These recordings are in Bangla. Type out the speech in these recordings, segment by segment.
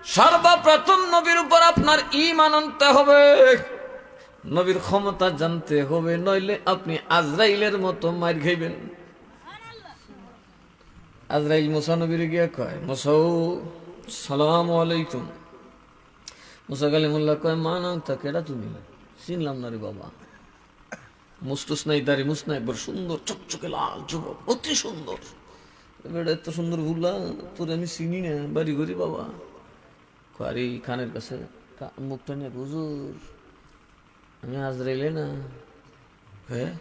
সর্বপ্রথম নবীর উপর আপনার ঈমান আনতে হবে, নবীর ক্ষমতা জানতে হবে, নইলে আপনি আজরাইলের মতো মার খাইবেন। আজরাইল মুসা নবীর গিয়া কয়, মুসাও সালামু আলাইকুম। মুসা কালিমুল্লাহ কয়, মা নাম তা কেডা তুমি? চিনলাম না রে বাবা। মুস্তুস নাই, দাড়ি মুস নাই, একবার সুন্দর চকচকে লাল যুবক, অতি সুন্দর। এবার এত সুন্দর ভুলা তোর আমি চিনি না, বাড়ি ঘুরি বাবা। আরে খানের কাছে মুখটা নিয়ে, হুজুর আমি আজরাইলে না। হ্যাঁ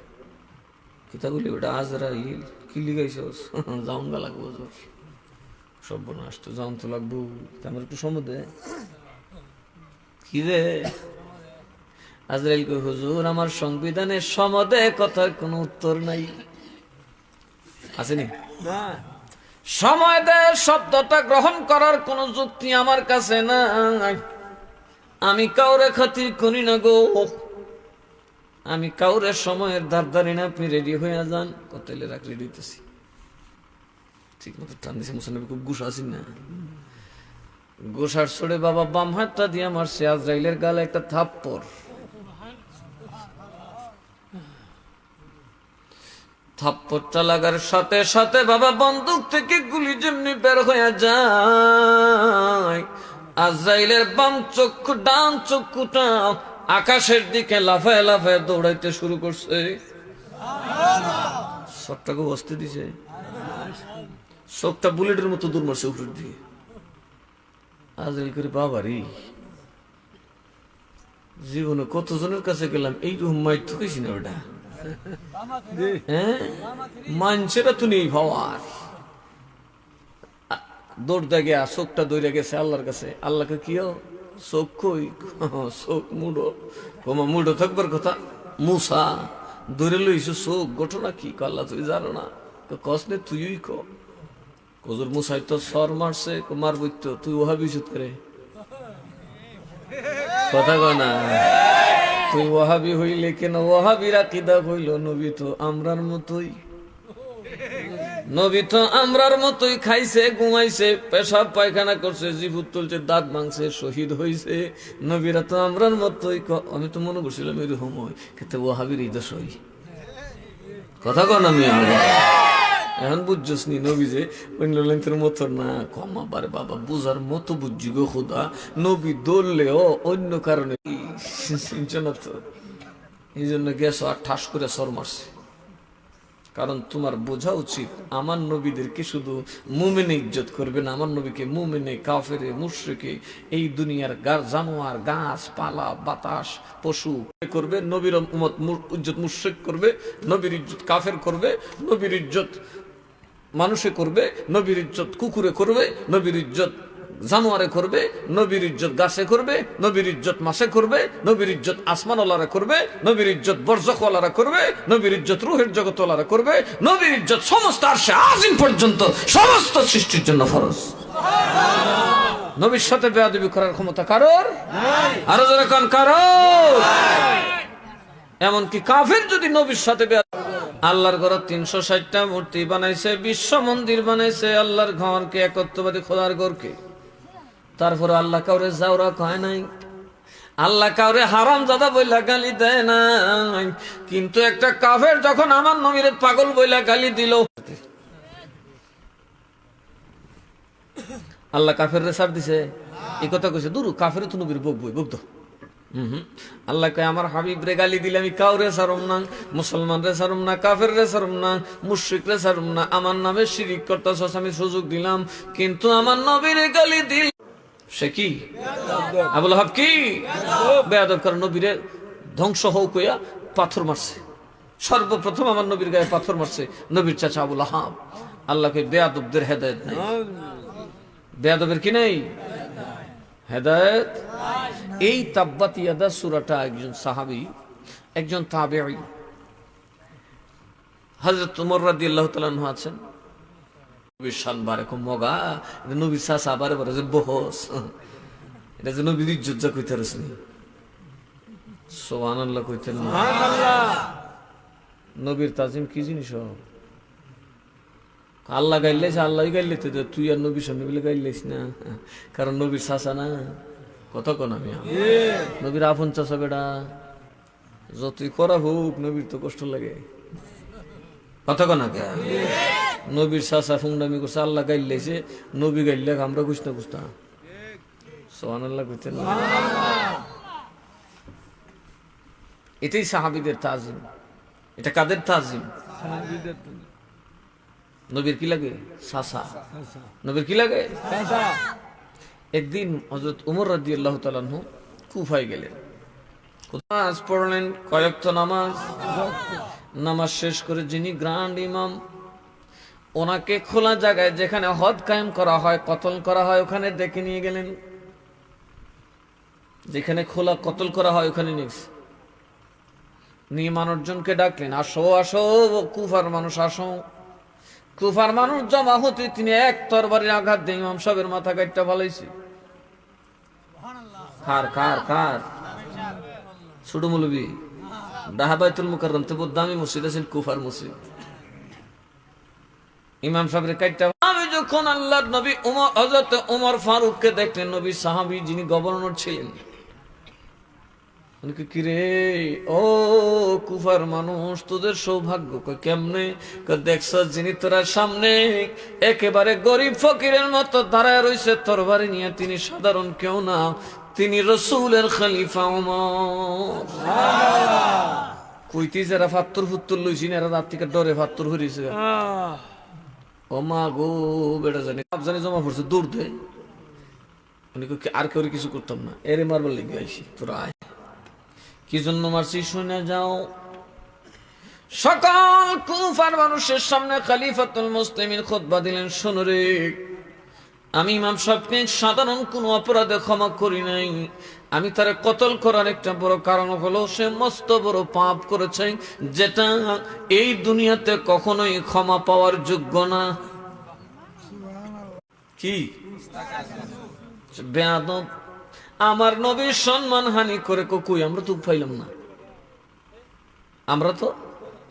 কিতাবুলি ওটা আজরাইল, কি লিখাইছস? যাউন গা লাগবো হুজুর। সর্বনাশ, তো যাউন তো লাগবো। আমার একটু সময় দে। কি রে? আজরাইল কই, হুজুর আমার সংবিধানের সমদে কথার কোনো উত্তর নাই। আসেনি না? সময় দে শব্দটা গ্রহণ করার কোন যুক্তি আমার কাছে নাই। আমি কাউরে খাতির করি না গো, আমি কাউরে সময়ের ধার ধারি না। আপনি রেডি হয়ে যান, কতলে রাখ রেডি হইতেছি। ঠিক মতো টান দিছে মুসানবী, খুব গুসা আছি না। গোসার ছড়ে বাবা বাম হাতটা দিয়ে মারছে আজরাইলের গালে একটা থাপ্পড়। থাপ্পড়টা লাগার সাথে সাথে বাবা বন্দুক থেকে গুলি যেমনি বের হয়ে যায়, আজরাইলের বাম চক্ষু ডান চক্ষুটা আকাশের দিকে লাফায় লাফায় দৌড়াইতে শুরু করছে। সবটাকে বসতে দিছে, চোখটা বুলেটের মতো দূর মারছে উপরের দিকে। আজরাইল করে, বাবারি জীবনে কতজনের কাছে গেলাম, এইরকম মাইর ঠুকেছি না ওটা। হ্যাঁ মানছেরা তো নেই ভাবার। দৌড় দেখে চোখটা দৌড়ে গেছে আল্লাহর কাছে। আল্লাহকে কি চোখ কই? চোখ মুড়ো। কমা মুড়ো থাকবার কথা। মুসা দৌড়ে লইছো চোখ, ঘটনা কি? আল্লাহ তুই জানো না? কস নে তুই কজুর মুসাই তো সর মারছে, মারবই তো, তুই ওহা বিশুদ্ধ করে কথা কয় না। তুই ওয়াহাবি হইলে কেন? ওয়াহাবির আকীদা হইল নবী তো আমরার মতোই, নবী তো আমরার মতোই খাইছে, ঘুমাইছে, পেশাব পায়খানা করছে, জিভুত তুলছে, দাঁত ভাঙছে, শহীদ হইছে। নবীরা তো আমরার মতোই। আমি তো মনে করছিলাম এরকম হয়, কিন্তু ওয়াহাবির এই দোষ হই। কথা কন আমি এখন বুঝছস নি নবী যে অন্য লেন্থের মতো না। কমা বারে বাবা, বুঝার মতো বুঝছি গো খোদা। নবী দৌড়লেও অন্য কারণে না তো, এই জন্য গেছো আর ঠাস করে সর মারছে। কারণ তোমার বোঝা উচিত, আমার নবীদেরকে শুধু মুমিনে ইজ্জত করবে না, আমার নবীকে মুমিনে, কাফেরে, মুশরিকে, এই দুনিয়ার জানোয়ার, গাছ পালা, বাতাস, পশু করবে। নবীর উম্মত ইজ্জত মুশরিক করবে, নবীর ইজ্জত কাফের করবে, নবীর ইজ্জত মানুষে করবে, নবীর ইজ্জত কুকুরে করবে, নবীর ইজ্জত জানোয়ারে করবে, নবীর ইজ্জত গাছে করবে, নবীর ইজ্জত মাছে করবে, নবীর ইজ্জত আসমানওয়ালারা করবে, নবীর ইজ্জত বরজখওয়ালারা করবে, নবীর ইজ্জত রুহের জগতওয়ালারা করবে, নবীর ইজ্জত সমস্ত আরশে আজিম পর্যন্ত সমস্ত সৃষ্টির জন্য ফরজ। নবীর সাথে বেয়াদবি করার ক্ষমতা কারোর নাই। আরো যারা কান কারোর। এমনকি কাফের যদি নবীর সাথে আল্লাহর ঘর 360টা মূর্তি বানাইছে, বিশ্ব মন্দির বানাইছে, আল্লাহর ঘরকে একত্ববাদী খোদার ঘরকে। তারপরে আল্লাহ কাউরে জাউরা কয় নাই, আল্লাহ কাউরে হারাম জাদা বইলা গালি দেয় নাই। কিন্তু একটা কাফের যখন আমার নবীরে পাগল বইলা গালি দিল, আল্লাহ কাফের রে ছাড় দিছে? এই কথা কইছে, দূর কাফের তো নবীর বকবই বকদ। আল্লাহ কয়, আমার হাবিব রে গালি দিলে আমি কাউরে ছাড়ুম না, মুসলমান রে ছাড়ুম না, কাফের রে ছাড়ুম না, মুশরিক রে ছাড়ুম না। আমার নামে শিরিক করতেছস, আমি সুযোগ দিলাম, কিন্তু আমার নবীরে গালি দিল সে কি? আবুল আহাব কি বেয়াদব? কারণ নবীরে ধ্বংস হও কইয়া পাথর মারছে। সর্বপ্রথম আমার নবীর গায়ে পাথর মারছে নবীর চাচা আবুল আহাব। আল্লাহকে বেয়াদবদের হেদায়েত নাই। বেয়াদবের কি নাই? হেদায়েত। এই তাব্বাত ইয়াদা সূরাটা একজন সাহাবী, একজন তাবেঈ হযরত ওমর রাদিয়াল্লাহু তাআলা আনহু আছেন। নবীর শান বারে কো মগা, নবীর চাচা বারে বারে যে বহস, এটা যে নবীর ইজ্জত যা কইতে রাসনি। সুবহানাল্লাহ কইতেন না? সুবহানাল্লাহ। নবীর তাজিম কি জিনিস? আল্লাহ গাইলেছ, আল্লাহ গাইলে তো তুই আর নবীর সামনে বলে গাইলেছ না, কারণ নবীর চাচা না। কথা কন আমি নবীর আপন চাচা বেড়া, যতই করা হোক নবীর তো কষ্ট লাগে। কথা কন আগে নবীর চাচা ফুংডামি করছে, আল্লাহ গাইলেছে, নবী গাইলে আমরা কুছ না কুছতাম। সুবহানাল্লাহ কইতেন না? এটাই সাহাবীদের তাজিম। এটা কাদের তাজিম? নবীর কি লাগে? চাচা। নবীর কি লাগে? একদিন হযরত ওমর রাদিয়াল্লাহু তাআলা আনহু কুফায় গেলেন, নামাজ পড়লেন, কয়েকত নামাজ। নামাজ শেষ করে যিনি গ্র্যান্ড ইমাম, ওনাকে খোলা জায়গায় যেখানে হদ কায়েম করা হয়, কতল করা হয়, ওখানে ডেকে নিয়ে গেলেন। যেখানে খোলা কতল করা হয় ওখানে নিয়ে মানুষজনকে ডাকলেন, আসো আসো কুফার মানুষ আসো। কুফার মানুষ জমা হতে তিনি এক তরবারির আঘাত দিয়ে ইমাম সাহেবের মাথা কাটটা ফলাইছে। কার কার কার? ছোট মৌলবী ঢাকা বাইতুল মুকাররম তে দামি মসজিদ আছেন, কুফার মসজিদ। ইমাম সাহেবের কাটটা। আমি যখন আল্লাহর নবী হযরত ওমর ফারুককে দেখলেন, নবী সাহাবী যিনি গভর্নর ছিলেন, কিরে ও কুফার মানুষ, তোদের সৌভাগ্য। কেমনে? দেখছ যিনি তোরা সামনে একেবারে গরিব ফকিরের মতো দাঁড়ায় রয়েছে তরবারি নিয়ে, তিনি সাধারণ কেউ না, তিনি রাসূলের খলিফা ওমর। কইতি যারা ফাত্তর ফুত্তর লইছিন এরা রাত থেকে ডরে ফাত্তর হইছে। ও মা গো বেটা জানি জানি জমা পড়ছে দৌড় দে। আর কেউ কিছু করতাম না, এরে মারবার লেগে আইসি, তোরা আয়। কি জন্য মারছি শুনে যাও। সকল কুফার মানুষের সামনে খলিফাতুল মুসলিমিন খুতবা দিলেন, শোনো রে, আমি ইমাম সাহেবকে সাধারণ কোন অপরাধে ক্ষমা করি নাই। আমি তার কতল করার একটা বড় কারণ হলো সে মস্ত বড় পাপ করেছে, যেটা এই দুনিয়াতে কখনোই ক্ষমা পাওয়ার যোগ্য না। কি বেয়াদব, আমার নবীর সম্মান হানি করে কই আমরা তো পাইলাম না। আমরা তো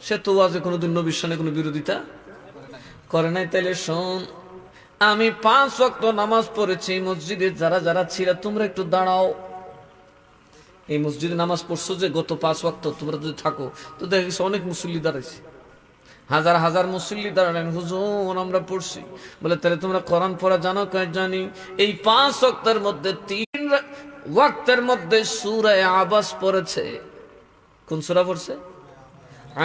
সে তো আজে কোনোদিন নবীর সামনে কোনো বিরোধিতা করে নাই। তাইলে শোন, আমি 5 ওয়াক্ত নামাজ পড়েছি মসজিদে, যারা যারা ছিল তোমরা একটু দাঁড়াও। এই মসজিদে নামাজ পড়ছো যে গত 5 ওয়াক্ত, তোমরা যদি থাকো তো দেখেছি অনেক মুসল্লি দাঁড়াইছে, হাজার হাজার মুসল্লি দাঁড়ালেন। হুজুর আমরা পড়ছি। বলে তাহলে তোমরা কোরআন পড়া জানো? কয় জানি। এই 5 ওয়াক্তের মধ্যে 3 ওয়াক্তের মধ্যে সূরা আবাস পড়েছে। কোন সূরা পড়ছে?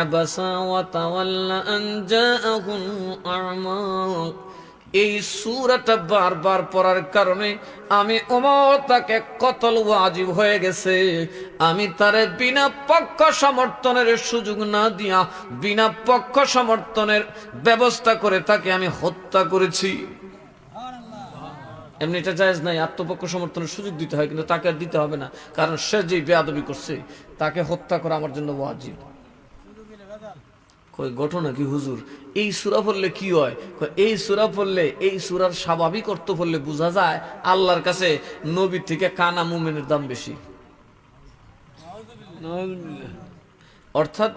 আবাসা ওয়া তাওয়াল্লা আন জাআহুল আ'মা। এই সূরাটা বারবার পড়ার কারণে আমি ওমর তাকে কতল ওয়াজিব হয়ে গেছে। আমি তারে বিনা পক্ষ সমর্থনের সুযোগ না দিয়া বিনা পক্ষ সমর্থনের ব্যবস্থা করে তাকে আমি হত্যা করেছি। এমনি এটা জায়েজ নাই, আত্মপক্ষ সমর্থনের সুযোগ দিতে হয়, কিন্তু তাকে আর দিতে হবে না, কারণ সে যে বেয়াদবি করছে তাকে হত্যা করা আমার জন্য ওয়াজিব। কই ঘটনা কি হুজুর? এই সূরা পড়লে কি হয়? এই সূরা পড়লে, এই সূরার স্বাভাবিক অর্থ পড়লে বোঝা যায় আল্লাহর কাছে নবী থেকে কানা মুমিনের দাম বেশি। অর্থাৎ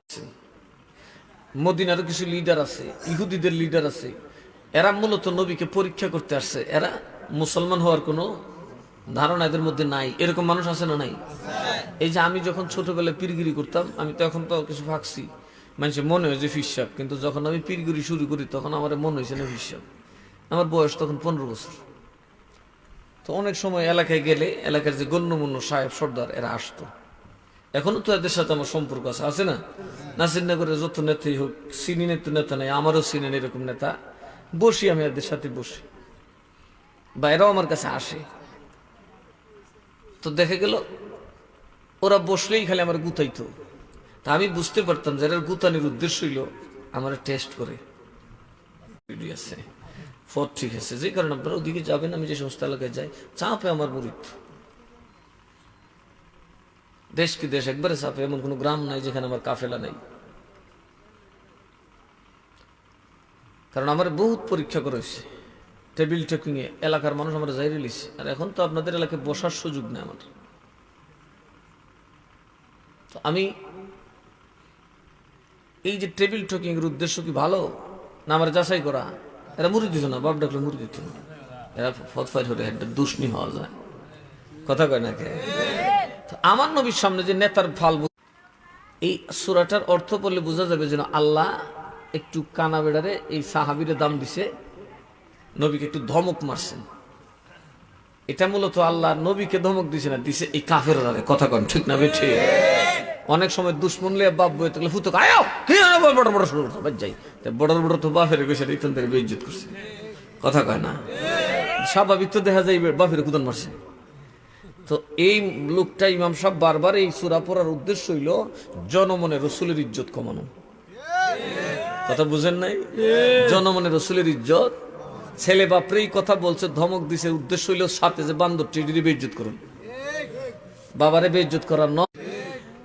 মদিনারও কিছু লিডার আছে, ইহুদিদের লিডার আছে, এরা মূলত নবীকে পরীক্ষা করতে আসছে। এরা মুসলমান হওয়ার কোনো ধারণা এদের মধ্যে নাই। এরকম মানুষ আছে না নাই? এই যে আমি যখন ছোটবেলায় পীরগিরি করতাম, আমি তো এখন তো কিছু ভাগছি, মানুষের মনে হয় যে ফিসাব, কিন্তু যখন আমি পীরগিরি শুরু করি তখন আমার মনে হয়েছে না ফিসাব। আমার বয়স তখন 15 বছর। তো অনেক সময় এলাকায় গেলে এলাকার যে গণ্যমান্য সাহেব সর্দার এরা আসতো। এখনো তো এদের সাথে আমার সম্পর্ক আছে, আছে না? নাসিরনগরের যত নেতাই হোক, চিনি নেতা নাই, আমারও চিনেন এরকম নেতা, বসি আমি এদের সাথে বসি, বা এরাও আমার কাছে আসে। তো দেখে গেল ওরা বসলেই খালি আমার গুতাইতো। তা আমি বুঝতে পারতাম যে এর গুতানির উদ্দেশ্য হইল আমার টেস্ট করে আছে ফট ঠিক আছে, যে কারণে আপনারা ওদিকে যাবেন, আমি যে সমস্ত এলাকায় যাই চাপে আমার মুরিদ। দেশ কি দেশ একবারে চাপে, এমন কোনো গ্রাম নাই যেখানে আমার কাফেলা নাই। কারণ আমার বহুত পরীক্ষা করেছে টেবিল টেকিং এ, এলাকার মানুষ আমার যাই রিলিজ। আর এখন তো আপনাদের এলাকায় বসার সুযোগ নেই আমার। তো আমি এই যে টেবিল টকিং এর উদ্দেশ্য কি ভালো না আমার যাচাই করা? এরা মুড়ি দিত না, বাপ ডাকলে মুড়ি দিত না, এরা ফতফাই ধরে একটা দুষ্ণি হওয়া যায়, কথা কয় না কে? আমার নবীর সামনে যে নেতার ফাল, এই সূরাটার অর্থ পড়লে বোঝা যাবে যেন আল্লাহ একটু কানা বেড়ারে এই সাহাবীরে দাম দিছে, নবীকে একটু ধমক মারছেন। এটা মূলত আল্লাহ নবীকে ধমক দিছে না, দিছে এই কাফেররা, কথা কন ঠিক না বেঠে? অনেক সময় দুশ্মন লিয়ে বাপ বই থাকলে ফুতো আয়ো বড় বড় শুরু যাই, বড় বড় তো বাপের গেছে ইতন থেকে বেইজ্জত করছে, কথা কয় না? স্বাভাবিক তো দেখা যায় বাপের কুদন মারছে। তো এই লোকটা ইমাম সাহেব বারবার এই সূরা পড়ার উদ্দেশ্য হইল জনমনে রসুলের ইজ্জত কমানো, কথা বুঝেন নাই? জনমনে রসুলের ইজ্জত, ছেলে বাপরে এই কথা বলছে, ধমক দিছে, উদ্দেশ্য হইল সাথে যে বান্দর টিডির বেইজ্জত করুন, বাবারে বেইজ্জত করার ন।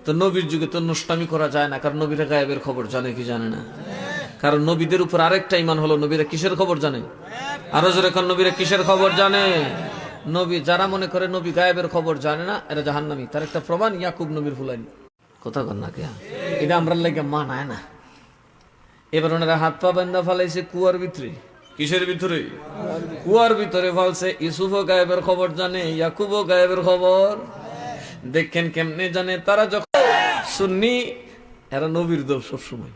তো নবীর যুগে তো নষ্টামি করা যায় না, কারণ নবীরা গায়েবের খবর জানে কি জানে না? কারণ নবীদের উপর আরেকটা ইমান হলো, নবীরা কিসের খবর জানে? আরো জোরে কারণ নবীরা কিসের খবর জানে? নবী, যারা মনে করে নবী গায়েবের খবর জানে না এরা জাহান্নামী। তার একটা প্রমাণ ইয়াকুব নবীর ফুলাইন, কথা কন না কে? এটা আমরা লাগে মানায় না। এবার ওনারা হাত পা বান্ধা ফালাইছে কুয়ার ভিতরে, কিসের ভিতরে? কুয়ার ভিতরে ফালছে। ইউসুফও গায়েবের খবর জানে, ইয়াকুবও গায়েবের খবর দেখেন কেমনে জানে? তারা যখন সুন্নি, এরা নবীর দোষ সবসময়,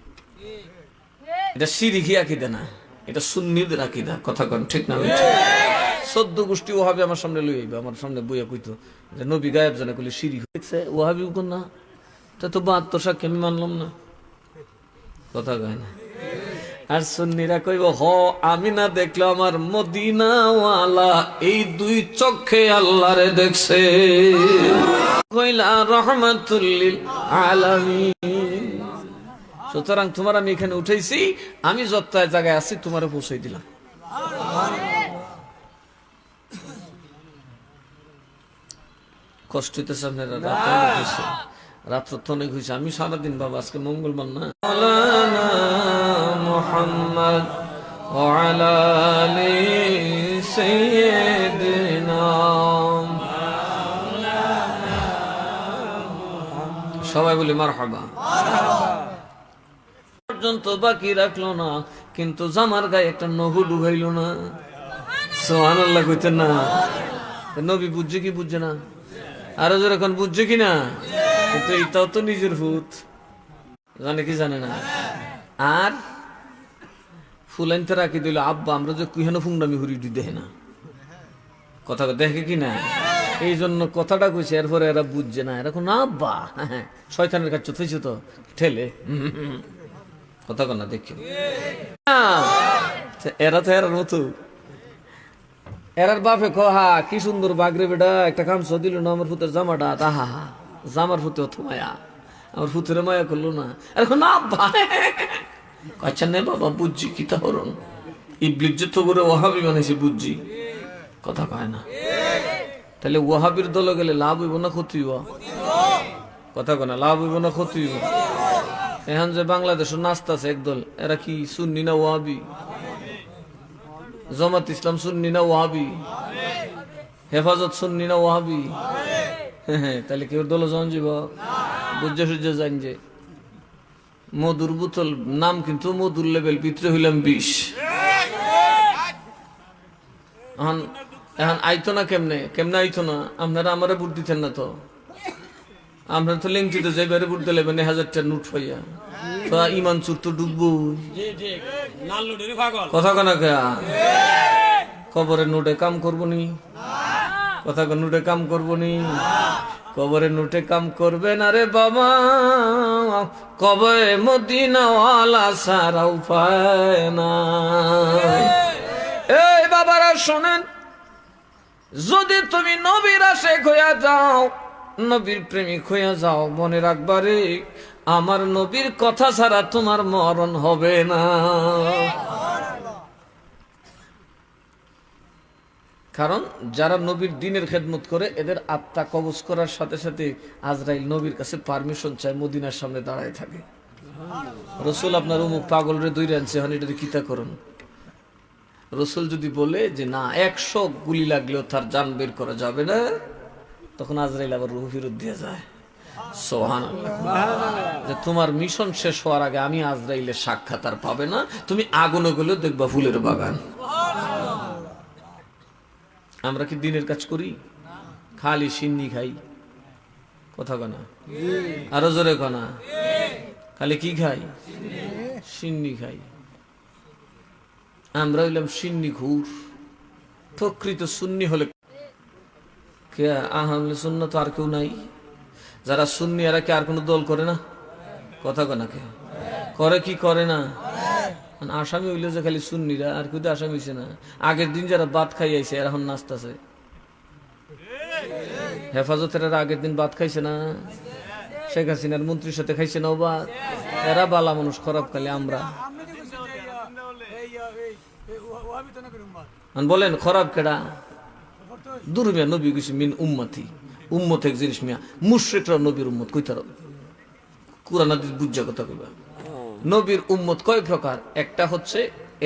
এটা শিরকি আকীদা না, এটা সুন্নিদের আকীদা, কথা কন ঠিক না? 14 গোষ্ঠী ওহাবি আমার সামনে লই আইবা, আমার সামনে বইয়া কইতো যে নবী গায়েব জানে, কইলে শিরক হইছে। ওহাবি কোন না, তা তো 72 সাক্ষী আমি মানলাম না, কথা কয় না? আর সুন্নিরা কইব হ আমি না দেখলে আমার মদিনাওয়ালা এই 2 চোখে আল্লাহরে দেখছে, কইলা রাহমাতুল লিল আলামিন। সুতরাং তোমার আমি এখানে উঠাইছি, আমি যত জায়গায় আছি তোমারে পৌঁছাই দিলাম। কষ্ট হইতেছে আপনারা, রাত্র তো অনেক হয়েছে। আমি সারাদিন বাবা, আজকে মঙ্গলবার না, মুহাম্মদ ওয়া আলা আলি সাইয়্যিদিনা, সবাই বলি মারহাবা। পর্যন্ত বাকি রাখলো না, কিন্তু জামার গায়ে একটা নহু ঢুকাইলো না, সুবহানাল্লাহ কইতেন না? নবী বুঝছে কি বুঝছে না? আরো যখন বুঝছে কিনা? কিন্তু এটাও তো নিজের ভূত, জানে কি জানে না? আর ফুলাইনতে রাখি দিল আব্বা, আমরা যে কুহেন ফুংডামি হুরি দেখে না, কথা দেখে কিনা? এই জন্য কথাটা কইছে, এরপরে এরা বুঝছে না, এরকম না আব্বা শয়তানের কাছে থইছে তো ঠেলে, কথা কর না দেখি। এরা তো এরার মতো, এরার বাপে কহা কি সুন্দর বাগরে বেটা, একটা কামছ দিল না আমার ফুতের জামাটা, তাহা জামার ফুতে অত মায়া, আমার ফুতের মায়া করলো না, এখন না আব্বা। আচ্ছা নে বাবা, বুঝছি কি তা হরণ ইবলিস যে তো করে ওহাবি বানাইছে, বুঝছি, কথা কয় না? তাহলে ওহাবির দলে গেলে লাভ হইব না ক্ষতি হইব? কথা কয় না? লাভ হইব না ক্ষতি হইব? এখন যে বাংলাদেশের নাস্তা আছে একদল, এরা কি সুন্নি না ওয়াহাবি? জামাত ইসলাম সুন্নি না ওয়াহাবি? হেফাজত সুন্নি না ওয়াহাবি? হ্যাঁ, তাহলে কেউ দল জন যাব বুঝে সুঝে জান যে মধুর বোতল নাম, কিন্তু মধুর লেভেল ভিতরে হইলাম 20। এখন আইতো না কেমনে? কেমনে আইতো না? আপনারা আমারে ভোট দিতেন না তো, আপনারা তো লেংটিতে যাইবারে ভোট দিলে 1000টা নোট পাইয়া, তো ইমান চুর তো ডুববো, কথা কনা কে? কবরের নোটে কাম করবো নি, কথা নোটে কাম করবো নি, কবরের নোটে কাম করবে না রে বাবা, কবরে মদিনাওয়ালা সারা উপায় না। এই বাবারা শোনেন, যদি তুমি নবীর আশিক হইয়া যাও, নবীর প্রেমিক হইয়া যাও, মনে রাখবারে আমার নবীর কথা ছাড়া তোমার মরণ হবে না। কারণ যারা নবীর দ্বীনের খেদমত করে, এদের আত্মা কবজ করার সাথে সাথে আজরাইল নবীর কাছে পারমিশন চায়, মদিনার সামনে দাঁড়ায় থাকে। রসুল আপনার অমুক পাগল রে দৌড়ে আনছে, হন এটা কিতা করুন? রসুল যদি বলে যে না 100 গুলি লাগলেও তার জান বের করা যাবে না, তখন আজরাইল আবার রূহ ফেরত দিয়ে যায়। সুবহানাল্লাহ। যে তোমার মিশন শেষ হওয়ার আগে আমি আজরাইলের সাক্ষাৎ আর পাবে না, তুমি আগুনে গেলেও দেখবা ফুলের বাগান। আমরা কি দিনের কাজ করি? খালি সিন্নি খাই, কথা কনা, আরো জোরে কনা, খালি কি খাই? সিন্নি খাই। আমরা হইলাম সিন্নি ঘুর। প্রকৃত সুন্নি হলে কে? আহলে সুন্নাত তো আর কেউ নাই। যারা সুন্নি এরা কি আর কোনো দল করে না? কথা কনা কে করে? কি করে না? আসামি হইলে যে খালি সুন্নিরা, আর কেউ তো আসামি হইছে না। আগের দিন যারা ভাত খাই আইছে এখন নাচতেছে। হেফাজতের আগের দিন ভাত খাইছে না? শেখ হাসিনার মন্ত্রীর সাথে খাইছে না ভাত? এরা বালা মানুষ, খারাপ খালি আমরা। বলেন খারাপ কেডা? দুর্মিয়া নবী গেছি মিন উম্মতি, উম্মত এক জিনিস মিয়া। মুশরিকরা নবীর উম্মত কইতার, কুরআন হাদিস বুঝা কথা কইবা। নবীর উম্মত কয় প্রকার? একটা হচ্ছে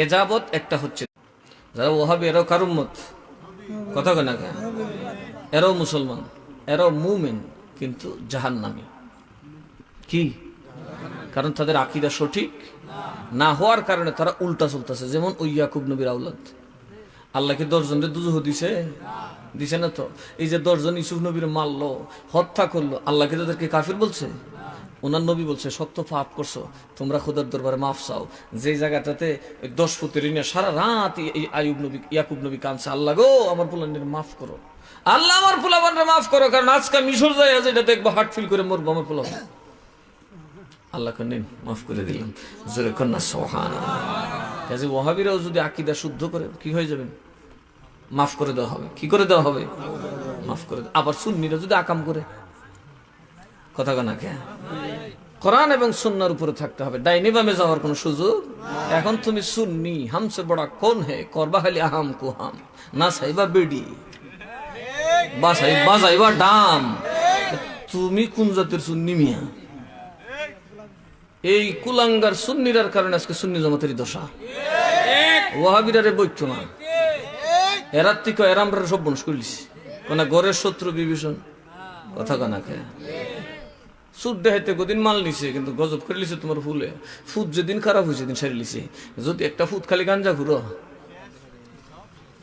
এজাবত, একটা হচ্ছে যারা ওহাবি, এরাও কার উম্মত? কথা কয় না কেন? এরাও মুসলমান, এরাও মুমিন, কিন্তু জাহান্নামী। কি কারণ? তাদের আকীদা সঠিক না হওয়ার কারণে তারা উল্টা চলতেছে। যেমন ওই ইয়াকুব নবীর আওলাদ, আল্লাহকে 10 জনের দুজহ দিছে? দিছে না তো? এই যে 10 জন ইউসুফ নবীর মারলো, হত্যা করলো, আল্লাহকে তাদেরকে কাফির বলছে? ওনার নবী বলছে সত্য পাপ করছো, তোমরা খোদার দরবারে মাফ চাও। যে জায়গাটাতে 10 ফুটের ঋণে সারা রাত আইয়ুব নবী, ইয়াকুব নবী কাঁদছে, আল্লাহ গো আমার পোলানের মাফ করো, আল্লাহ আমার পোলাবানরে মাফ করো, কারণ আজকে মিশর যায় যেটা দেখবো হার্ট ফিল করে মরবো আমার পোলাবান। আল্লাহ নিন মাফ করে দিলাম, জোরে কন্যা সুবহানাল্লাহ। ওয়াহাবিরাও যদি আকীদা শুদ্ধ করে কি হয়ে যাবেন? মাফ করে দেওয়া হবে। কি করে দেওয়া হবে? মাফ করে। আবার সুন্নিরা যদি আকাম করে, কথা কনা কে? কোরআন এবং সুন্নাহর উপরে থাকতে হবে, ডাইনি বামে যাওয়ার কোনো সুযোগ। এখন তুমি সুন্নি, হামসে বড়া কোন হে, করবা খালি আহাম কুহাম, না সাইবা বেডি, বাজাইবা ডাম। তুমি কোন জাতের সুন্নি মিয়া? এই কুলাঙ্গার সুন্নিরার কারণে আজকে সুন্নি জামাতেরই দশা। ওয়াহাবিরারে বৈঠ্য না, এরার থেকে এরামরা সব বংশ করিস, কোন ঘরের শত্রু বিভীষণ, কথা কনা কে? সুদ দেখাইতে কদিন মাল নিছে, কিন্তু গজব করে লিছে তোমার ফুলে। ফুদ যেদিন খারাপ হয়েছে দিন সারি লিছে। যদি একটা ফুদ খালি গাঞ্জা ঘুরো,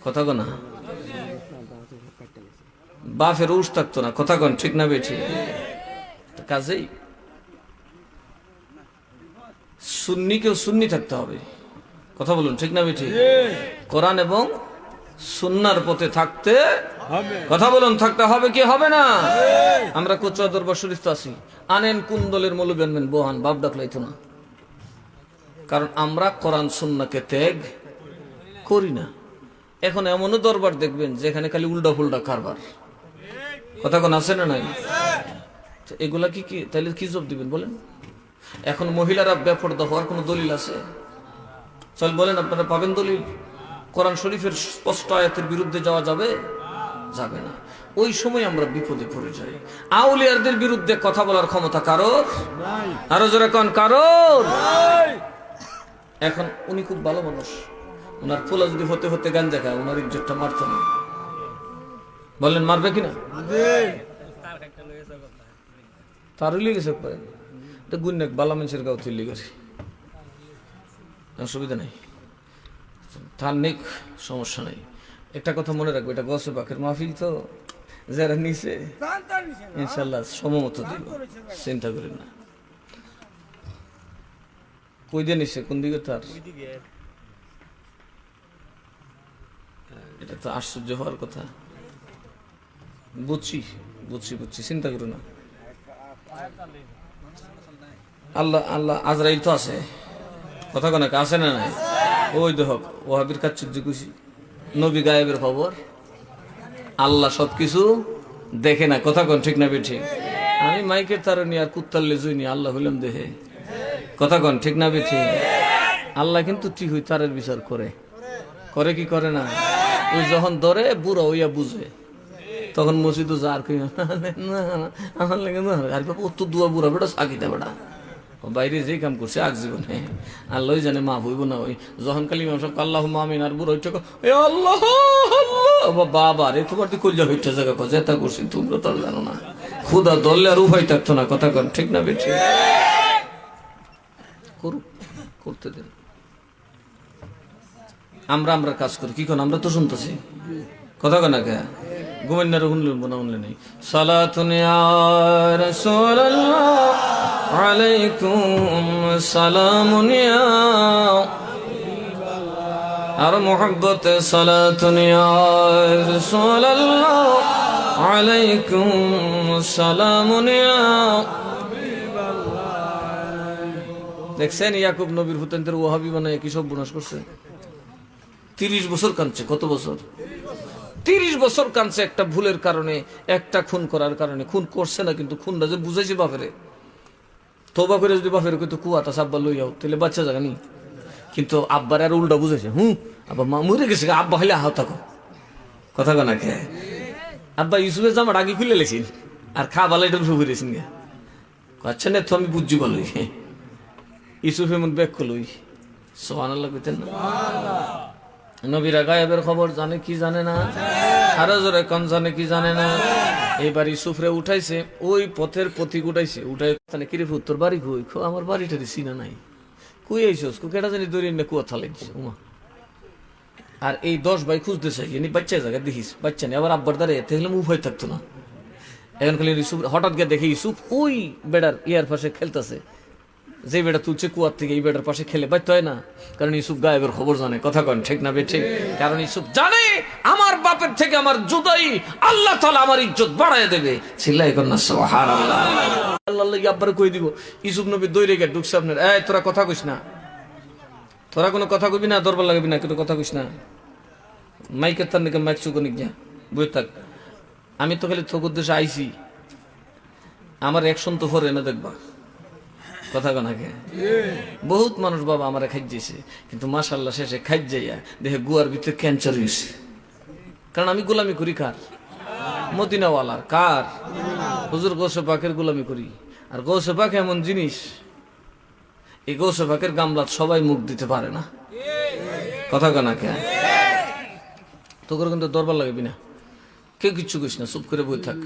কথা কনা, বাফের উস থাকতো না, কথা কন ঠিক না বেঠি? কাজেই সুন্নিকেও সুন্নি থাকতে হবে, কথা বলুন ঠিক না বেঠি? কোরআন এবং সুন্নাহর পথে থাকতে হবে, কথা বলুন থাকতে হবে কি হবে না? আমরা কোচা দরবার শরীফ তো আছি, আনেন কোন দলের মৌলবী আনবেন, বহান বাপ ডাকলাইতো না। কারণ আমরা কোরআন সুন্নাহকে ত্যাগ করি না। এখন এমনও দরবার দেখবেন যেখানে খালি উল্টা ফুল্টা কারবার, কথা কোন আছে না নাই? এগুলা কি কি তাইলে কি জবাব দিবেন বলেন? এখন মহিলারা বেপরদা হওয়ার কোন দলিল আছে? চল বলেন, আপনারা পাবেন দলিল? কোরআন শরীফের স্পষ্ট আয়াতের বিরুদ্ধে যাওয়া যাবে? যাবে না। ওই সময় আমরা বিপদে পড়ে যাই। আউলিয়ারদের বিরুদ্ধে কথা বলার ক্ষমতা কারোর নাই, আরো জোরে কোন কারোর নাই। এখন উনি খুব ভালো মানুষ, ওনার পোলা যদি হতে হতে গাঞ্জা খায়, ওনার ইজ্জতটা মারত না। বলেন মারবে কিনা? তারই লেগেছে, গুন্নাক বালা মানুষের গাও তুই লেগেছে, অসুবিধা নেই, তার নেই, সমস্যা নেই। একটা কথা মনে রাখবো, এটা গসে বাকের মাহফিল তো, যারা নিছে ইনশাল্লাহ সমমত দিব, চিন্তা করেন না। কই দিয়ে নিছে, কোন দিকে? তার এটা তো আশ্চর্য হওয়ার কথা। বুঝছি বুঝছি বুঝছি, চিন্তা করো না। আল্লাহ আল্লাহ আজরাইল তো আছে, কথা কোন আছে না নাই? ওই দেখ ওহাবির কাজ খুশি, নবী গায়েবের খবর, আল্লাহ সবকিছু দেখে না, কথা কন ঠিক না বেঠিক? আমি মাইকের তারণী আর কুত্তার লেজুইনি, আল্লাহ হইলাম দেহে, কথা কন ঠিক না বেঠিক? আল্লাহ কিন্তু ঠিক হই তারের বিচার করে, করে কি করে না? ওই যখন ধরে বুড়া হইয়া বুঝে, তখন মসজিদও যা আর কি আমার লাগে না, আর বাবা ও তো দুয়া বুড়া বেটা সাকিতে বেটা বাইরে যে কাম করছে আগ জীবনে আল্লাহ জানে, মা হইব না। ওই যখন কালি ইমাম সাহেব আল্লাহ মামিন আর বুড়ো হইতে আল্লাহ বাবা রে, তোমার তুই কলজা হইতে জায়গা কথা করছি, তোমরা তো জানো না, খুদা ধরলে আর উপায় থাকতো না, কথা কন ঠিক না বেঠি? করুক, করতে দেন, আমরা কাজ করি। কি কোন আমরা তো শুনতেছি, কথা কন না কে ঘুমেন না, শুনলেন না শুনলেন নেই। সালাতুন ইয়া রাসূলুল্লাহ আলাইকুম সালামুন ইয়া, আর মোহাব্বতে সালাতুন ইয়া রাসূলুল্লাহ আলাইকুম সালামুন ইয়া। দেখছেন ইয়াকুব নবীর হুতেনদের ওয়াহাবি বানায় কি সব বুনাশ করছে। 30 বছর কাঁদছে। কত বছর? 30 বছর কাঁদছে একটা ভুলের কারণে, একটা খুন করার কারণে। খুন করছে না, কিন্তু খুনটা যে বুঝাইছে বাপেরে, তোবা করে যদি বাপের কিন্তু কুয়াটা আব্বা লইয়াও তাহলে বাচ্চা জাগানি, কিন্তু আব্বার আর উল্টা বুঝেছে। আব্বা মা মরে গেছে, আব্বা হলে আহ থাকো, কথা কনা কে। আব্বা ইউসুফের জামাটা আগে খুলে লেছেন আর খা বালা এটা রুফে করেছেন গে। আচ্ছা না তো আমি বুঝছি বলো, ইউসুফ এমন ব্যাগ করলই সুবহানাল্লাহ কইতেন না। নবীরা গায়েবের খবর জানে কি জানে না? আরো জোরে কম জানে কি জানে না? এইবার ইউসুফরে উঠাইছে, ওই পথের পথিক উঠাইছে, উঠাই কিরে তোর বাড়ি কই? আমার বাড়িটা চিনা নাই। কুই আইসস? কেটা জানি দৌড়ি না কুয়া থালাইছে উমা। আর এই 10 ভাই খুঁজতেছে, এনি বাচ্চা জায়গা দেখিস বাচ্চা নেই, আবার আব্বার দ্বারে দেখলাম উভয় থাকতো না। এখন খালি ইউসুফ হঠাৎ গিয়ে দেখে ইউসুফ ওই বেড়ার ইয়ার পাশে খেলতেছে, যে বেটা তুলছে কুয়ার থেকে এই বেটার পাশে খেলে বাধ্য হয় না, কারণ ইউসুফ গায়েবের খবর জানে, কথা কন ঠিক না বেঠিক? কারণ ইউসুফ জানে আমার বাপের থেকে আমার জুদাই আল্লাহ তাআলা আমার ইজ্জত বাড়ায় দেবে। চিল্লাই কর না সুবহানাল্লাহ। আল্লাহ লাগি আব্বার কই দিব। ইউসুফ নবী দৌড়ে গিয়ে ঢুকছে আপনার, এই তোরা কথা কইস না, তোরা কোনো কথা কবি না, দরবার লাগবি না, কিন্তু কথা কইস না। মাইকের তার নাকি মাইক চুকনি গিয়া বই থাক। আমি তো খালি থকুর দেশে আইসি, আমার অ্যাকশন তো ফরে না দেখবা, কথা কনাকে। বহুত মানুষ বাবা আমার খাইছে, কিন্তু মাশাআল্লাহ শেষে খাই যাইয়া দেখে গুয়ার ভিতরে ক্যান্সার হয়েছে। কারণ আমি গোলামি করি কার? মদিনাওয়ালার। কার? হুজুর গৌসে পাকের গোলামি করি। আর গৌসে পাক এমন জিনিস, এই গৌসে পাকের গামলাত সবাই মুখ দিতে পারে না, কথা কনাকে। তোর কিন্তু দরবার লাগবি না, কেউ কিচ্ছু কইস না, চুপ করে বই থাক।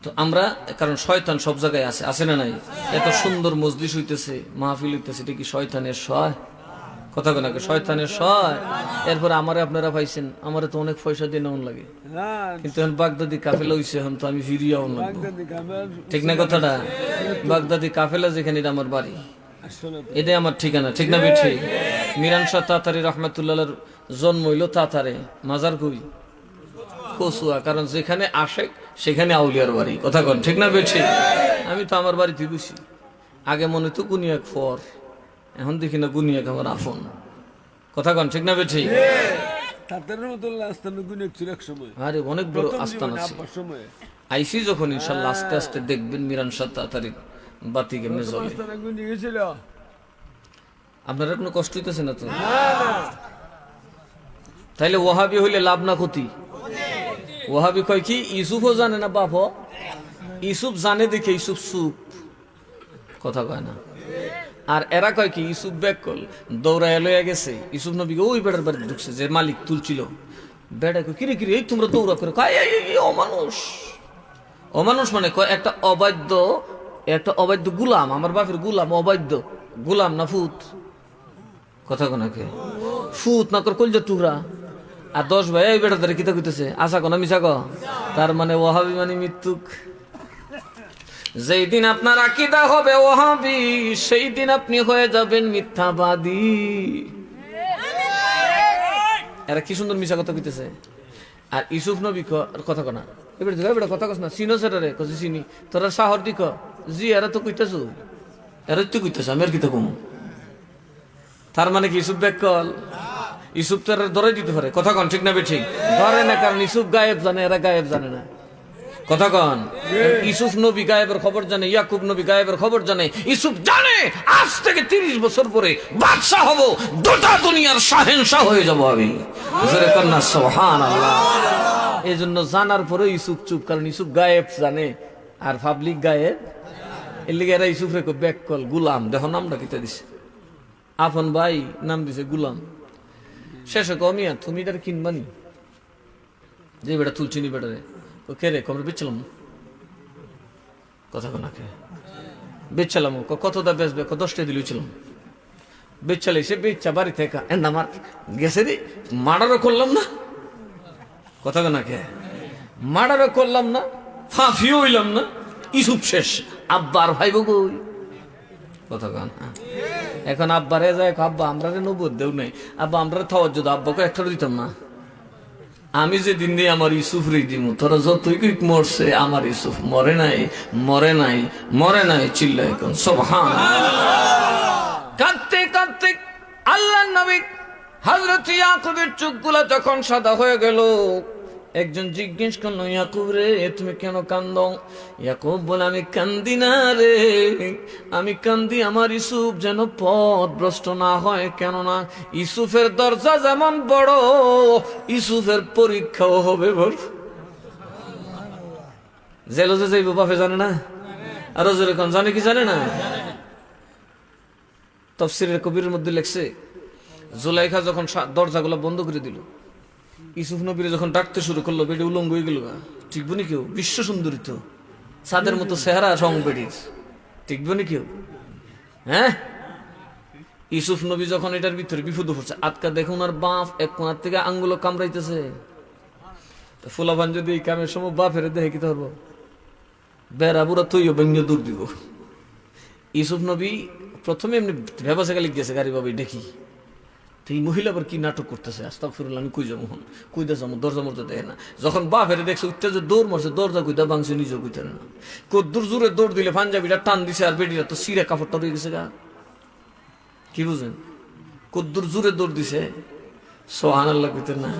তো আমরা, কারণ শয়তান সব জায়গায় আছে, আছে না নাই? এত সুন্দর মজলিস হইতেছে, মাহফিল হইতেছে, এটা কি শয়তানের সয়? কথা কনাকে, শয়তানের সয়। এরপরে আমারে আপনারা পাইছেন, আমারে তো অনেক পয়সা দিয়ে নেওয়ান লাগে, কিন্তু এখন বাগদাদি কাফেলা হইছে, এখন তো আমি ফিরিয়াও লাগবো, ঠিক না কথাটা? বাগদাদি কাফেলা যেখানে, এটা আমার বাড়ি, এটাই আমার ঠিকানা, ঠিক না বেঠি? মিরান শাহ তাতারি রহমাতুল্লাহর জন্ম হইল তাতারে, মাজার কই? কচুয়া। কারণ যেখানে আসে সেখানে আউলিয়ার বাড়ি, কথা কন ঠিক না বেঠি? আমি তো আমার বাড়িতে বসি। আগে মনে তো গুনিয়াক ফর, এখন দেখি না গুনিয়াক আমার আফন, কথা কন ঠিক না বেঠি? আরে অনেক বড় আস্থান আছে। আইসি যখন ইনশাল্লাহ আস্তে আস্তে দেখবেন মিরান শাহ তাতারি বাতি কেমনে জ্বলে। আপনারা কোনো কষ্ট হইতেছে না তো? তাইলে ওয়াহাবি হইলে লাভ না ক্ষতি? ওয়াহাবি কয় কি ইউসুফও জানে না বাপ, ইউসুফ জানে দেখে ইউসুফ চুপ, কথা কয় না। আর এরা কয় কি ইউসুফ ব্যাক কল দৌড়ায় লইয়া গেছে, ইউসুফ নবীকে ওই বেটার বাড়িতে ঢুকছে যে মালিক তুলছিল। বেটা কয় কিরে কিরে এই তোমরা দৌড়া করে, কয় অমানুষ। অমানুষ মানে কয় একটা অবাধ্য গুলাম, আমার বাপের গুলাম, অবাধ্য গুলাম না ফুত, কথা কোনাকে ফুত না কর কলজার টুকরা। আর 10 ভাই এই বেটা ধরে কিতা কইতেছে, আশা কোনা মিশা ক, তার মানে ওয়াহাবি মানে মৃত্যুক। যেই দিন আপনার আকীদা হবে ওয়াহাবি, সেই দিন আপনি হয়ে যাবেন মিথ্যাবাদী। এরা কি সুন্দর মিশা কথা কইতেছে। আর ইউসুফ নবী কথা কনা, এবার কথা কস না, চিনো সেটারে কছি চিনি, তোরা সাহর দিক জি, এরা তো কইতেছো, এরা তো কইতেছ, আমি আর কিতা কম। তার মানে কি ইউসুফ ব্যাক কল? ইউসুফ তো ধরে দিতে পারে, কথা কন ঠিক না বেঠিক? ধরে না, কারণ ইউসুফ গায়েব জানে, এরা গায়েব জানে না, কথা কন। ইউসুফ নবী গায়েবের খবর জানে, ইয়াকুব নবী গায়েবের খবর জানে। ইউসুফ জানে আজ থেকে 30 বছর পরে বাদশা হব, গোটা দুনিয়ার শাহেনশাহ হয়ে যাব আমি। জোরে কন্না সুবহানাল্লাহ। এই জন্য জানার পরে ইউসুফ চুপ, কারণ ইউসুফ গায়েব জানে আর পাবলিক গায়েব। এর লিগে এরা ইউসুফ রে ব্যাক কল গুলাম। দেখো নামটা কিতা দিছে, আপন ভাই নাম দিছে গুলাম। শেষে কমিয়া তুমি তার কিনবানি, যে বেটা তুলছিনি বেটারে কে রে কমরে বেচলাম কথা কোনা কে বেচলাম কত দা বেচবে 10 টাকা দিলছিলাম বেচালে সে বেচা বাড়ি থেকে আমার গেছে রে মার্ডারও করলাম না কথা কোনা কে মার্ডারও করলাম না ফাঁসিও হইলাম না ইসুপ শেষ আব্বার ভাই বগুই কথা কন এখন আব্বারে যায় আব্বা আমরা নবুদ দেও নাই আব্বা আমরা তাওয়াজ্জুদ আব্বাকে একটা দিতাম না আমি যে দিন দিয়ে আমার ইউসুফ রে দিমু তোরা যতই কুইক মরছে আমার ইউসুফ মরে নাই মরে নাই মরে নাই চিল্লাই কোন সুবহানাল্লাহ কাঁদতে কাঁদতে আল্লাহর নবী হযরত ইয়াকুবের চোখগুলো যখন সাদা হয়ে গেল একজন জিজ্ঞেস করলো ইয়াকুব রে তুমি কেন কান্দো ইয়াকুব বলে আমি কান্দি না রে আমি কান্দি আমার ইউসুফ যেন পথভ্রষ্ট না হয় কেননা ইউসুফের দরজা যেমন বড় ইউসুফের পরীক্ষাও হবে বড় জেলে যে যাইব বাপে জানে না আরো যেরকম জানে কি জানে না তাফসীরের কবিরের মধ্যে লেখছে জুলাইখা যখন দরজাগুলো বন্ধ করে দিল ইউসুফ নবীরে যখন ডাকতে শুরু করলো বেডি উলঙ্গ হয়ে গেল ঠিক বনি কেউ বিশ্ব সুন্দরী তো সাদের মতো চেহারা সং বেডির ঠিক বনি কেউ হ্যাঁ ইউসুফ নবী যখন এটার ভিতরে বিপদ পড়ছে আটকা দেখুন আর বাপ এক কোনার থেকে আঙ্গুলো কামড়াইতেছে ফুলাবান যদি এই কামের সময় বাপ ফেরে দেখে কি ধরবো বেড়া বুড়া তৈও ব্যঙ্গ দূর দিব ইউসুফ নবী প্রথমে এমনি ভেবাসে গালি গেছে গাড়ি বাবু দেখি এই মহিলা আবার কি নাটক করতেছে আস্তাগফিরুল্লাহ আমি কই যাবো কইদা যাবো দরজা মরজা দেয় না যখন বাপ হেরে দেখছে উঠতে যে দৌড় মারছে দরজা কইদা ভাঙছে নিজেও কইতে না কদ্দুর জোরে দৌড় দিলে পাঞ্জাবিটা টান দিছে আর বেডিরা তো সিরে কাপড়টা রয়ে গেছে গা কি বুঝেন কদ্দুর জোরে দৌড় দিছে সুবহানাল্লাহ কইতে না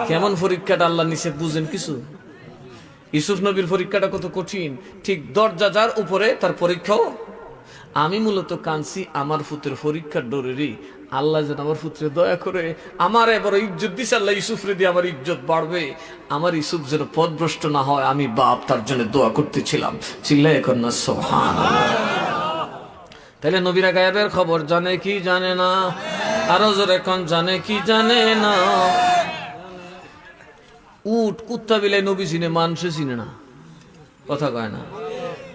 কেমন পরীক্ষাটা আল্লাহ নিছে বুঝেন কিছু ইউসুফ নবীর পরীক্ষাটা কত কঠিন ঠিক দরজা যার উপরে তার পরীক্ষাও আমি মূলত কাঁদছি আমার পুত্রের পরীক্ষার ডরেরই আল্লাহ যেন আমার পুত্রে দয়া করে আমার এবার ইজ্জত দিছে আল্লাহ ইউসুফরে দিয়ে আমার ইজ্জত বাড়বে আমার ইউসুফ যেন পথভ্রষ্ট না হয় আমি বাপ তার জন্য দোয়া করতেছিলাম চিল্লাই এখন না সুবহানাল্লাহ তাহলে নবীরা গায়েবের খবর জানে কি জানে না আরো জোরে এখন জানে কি জানে না উট কুত্তা বিলাই নবী চিনে মানুষে চিনে না কথা কয় না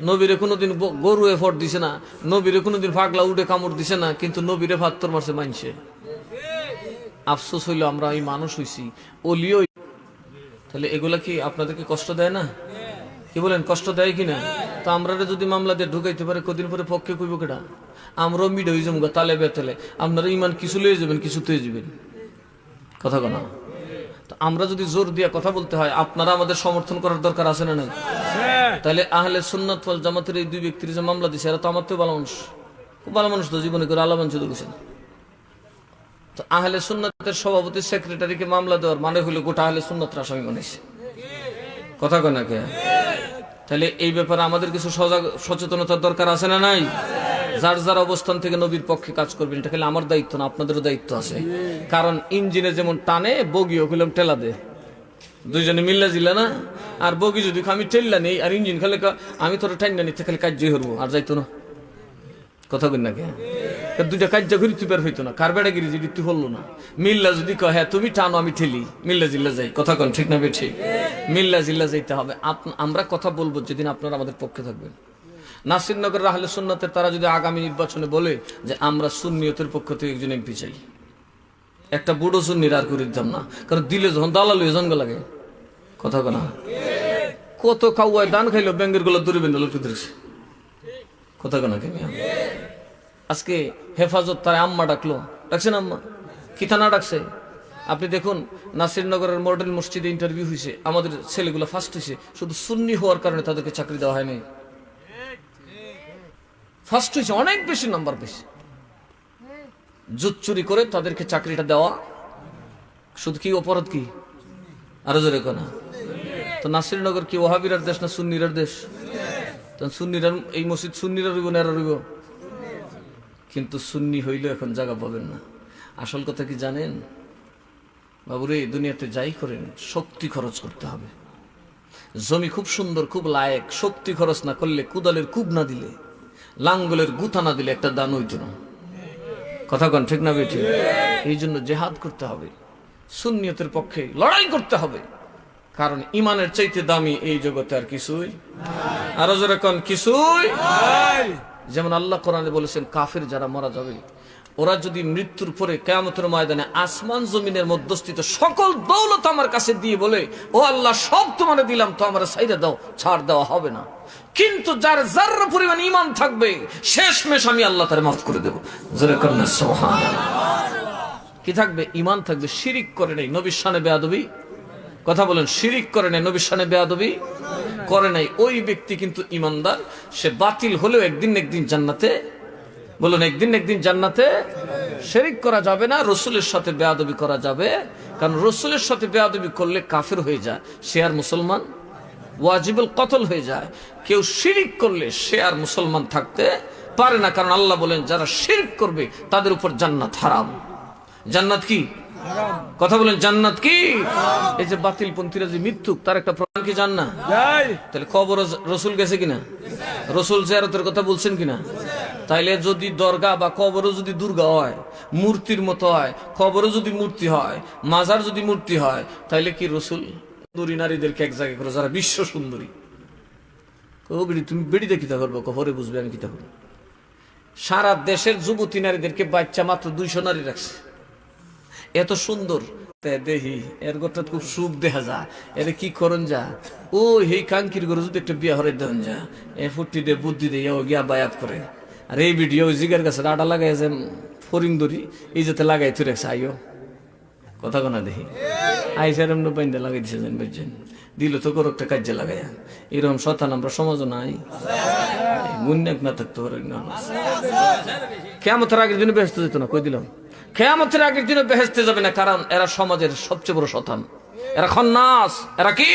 নবীরে কোনোদিন গরু এফট দিছে না নবীরে কোনোদিন পাগলা উঠে কামড় দিছে না কিন্তু নবীরে ফাত্তর মারছে মানছে আফসোস হইলো আমরা এই মানুষ হইছি ওলিও তাহলে এগুলা কি আপনাদেরকে কষ্ট দেয় না কি বলেন কষ্ট দেয় কিনা তো আমরা যদি মামলা দিয়ে ঢুকাইতে পারে কদিন পরে পক্ষে কইব কেটা আমরাও মিড হয়ে যাবো তালে বেতালে আপনারা ইমান কিছু লয়ে যাবেন কিছু তুই যাবেন কথা কনা তো আমরা যদি জোর দিয়া কথা বলতে হয় আপনারা আমাদের সমর্থন করার দরকার আছে না নাই তাহলে আহলে সুন্নাত ওয়াল জামাতের এই দুই ব্যক্তির যে মামলা দিছে এরা তো আমার তো ভালো মানুষ খুব ভালো মানুষ তো জীবনে করে আলামান শুধু গেছেন তো আহলে সুন্নাতের সভাপতি সেক্রেটারিকে মামলা দেওয়ার মানে হলো গোটা আহলে সুন্নাতের আসামি বানাইছে কথা কয় না কে তাহলে এই ব্যাপারে আমাদের কিছু সচেতনতার দরকার আছে না নাই যার যার অবস্থান থেকে নবীর পক্ষে কাজ করবেন এটা খালি আমার দায়িত্ব না আপনাদেরও দায়িত্ব আছে কারণ ইঞ্জিনে যেমন টানে বগিও কইলাম টেলা দে দুইজনে মিল্লা জিল্লা না আর বগি যদি আমি টেল্লা নেই আর ইঞ্জিন খালি আমি তোর টাইন না নিতে খালি কার্যই হরবো আর যাইতো না কথা কই না কে দুইটা কার্য করি তুই বের হইতো না কার বেড়াগিরি যদি তুই হলো না মিল্লা যদি কয় হ্যাঁ তুমি টানো আমি ঠেলি মিল্লা জিল্লা যাই কথা কন ঠিক না বে ঠিক মিল্লা জিল্লা যাইতে হবে আমরা কথা বলবো যেদিন আপনারা আমাদের পক্ষে থাকবেন নাসিরনগরের আহলে সুন্নাতের তারা যদি আগামী নির্বাচনে বলে যে আমরা সুন্নিয়তের পক্ষ থেকে একজন এমপি চাই একটা বুড়ো সুন্নির আর করে দিতাম না কারণ দিলে যখন দালাল হয়ে জঙ্গ লাগে কথা কনা কত খাওয়ায় দান খাইলো ব্যাঙ্গের গোলা দূরে বেঁধে লোক ধরেছে কথা কনা কে আজকে হেফাজত তার আম্মা ডাকলো ডাকছেন আম্মা কি থানা ডাকছে আপনি দেখুন নাসিরনগরের মডেল মসজিদে ইন্টারভিউ হয়েছে আমাদের ছেলেগুলো ফার্স্ট হয়েছে শুধু সুন্নি হওয়ার কারণে তাদেরকে চাকরি দেওয়া হয়নি ফার্স্ট হয়েছে অনেক বেশি নাম্বার বেশি জুত চুরি করে তাদেরকে চাকরিটা দেওয়া শুধু কি অপরাধ কি আরো জোরে কোনা তো নাসিরনগর কি ওহাবিরার দেশ না সুন্নিরার দেশ সুন্নিরা এই মসজিদ সুন্নিরা রইব না এরা রইব কিন্তু সুন্নি হইলে এখন জায়গা পাবেন না আসল কথা কি জানেন বাবুরে দুনিয়াতে যাই করেন শক্তি খরচ করতে হবে জমি খুব সুন্দর খুব লায়ক শক্তি খরচ না করলে কুদালের কুব না দিলে লাঙ্গলের গুথা না দিলে একটা দান হইতো না কথা কন ঠিক না বেঠি এই জন্য জেহাদ করতে হবে সুন্নিয়তের পক্ষে লড়াই করতে হবে কারণ ইমানের চাইতে দামি এই জগতে আর কিছুই, আরো জোরে কোন কিছুই। যেমন আল্লাহ কোরআনে বলেছেন, কাফের যারা মারা যাবে, ওরা যদি মৃত্যুর পরে কিয়ামতের ময়দানে আসমান জমিনের মধ্যস্থিত সকল দৌলত আমার কাছে দিয়ে বলে, ও আল্লাহ সব তোমারে দিলাম, তো আমার সাইডে দাও, ছাড় দেওয়া হবে না। কিন্তু যার যারা পরিমাণ ঈমান থাকবে, শেষমেশ আমি আল্লাহ তারে মাফ করে দেব। জোরে কোন সুবহানাল্লাহ। কি থাকবে? ঈমান থাকবে। শিরিক করে নাই, নবীর শানে বেয়াদবি, কথা বলেন, শিরিক করে নাই, নবীর শানে বেয়াদবি করে নাই, ওই ব্যক্তি কিন্তু ঈমানদার। সে বাতিল হলেও একদিন একদিন জান্নাতে, বলুন একদিন একদিন জান্নাতে। শিরিক করা যাবে না, রসুলের সাথে বেয়াদবি করা যাবে, কারণ রসুলের সাথে বেয়াদবি করলে কাফের হয়ে যায়, সে আর মুসলমান, ওয়াজিবুল কতল হয়ে যায়। কেউ শিরিক করলে সে আর মুসলমান থাকতে পারে না, কারণ আল্লাহ বলেন যারা শিরিক করবে তাদের উপর জান্নাত হারাম। জান্নাত কি? কথা বলেন, জান্নাত কি? এই যে বাতিল পন্থীরা যে মিথ্যুক, তার একটা প্রমাণ কি জান না? তাহলে কবর রসুল গেছে কিনা? রসুল জিয়ারতের কথা বলছেন কিনা? তাইলে যদি দরগা বা কবরও যদি দুর্গা হয়, মূর্তির মতো হয়, কবরও যদি মূর্তি হয়, মাজার যদি মূর্তি হয়, তাইলে কি রসুল সুন্দরী নারীদেরকে এক জায়গায় করে, যারা বিশ্ব সুন্দরী, তুমি বেড়িতে কিতা করবো, পরে বুঝবে আমি কিতা করবো। সারা দেশের যুবতী নারীদেরকে বাচ্চা মাত্র 200 নারী রাখছে, এত সুন্দর দেখি, এর কথা খুব সুখ দেখা যা, এর কি করন যা, ও এই কাঙ্কির করে যদি একটা বিয়া হরে দেন যা, এ ফুটি দে বুদ্ধি দে ও গিয়া বায়াত করে। আর এই ভিডিও জিগার কাছে আটা লাগাই যে ফরিন্দরি এই যাতে লাগাই তুই রাখছে, আইও কথা কোনা দেখি আইসার এমন বাইন্দা লাগাই দিছে, যেন বুঝছেন দিল তো করো একটা কাজে লাগাইয়া। এরকম শতান আমরা সমাজ নাই, মুন্নাক না থাকতে পারে না। কিয়ামতের আগের দিনে বেহেশতে যেত না, কই দিলাম, কিয়ামতের আগের দিনে বেহেশতে যাবে না, কারণ এরা সমাজের সবচেয়ে বড় শতান, এরা খন্নাস, এরা কি,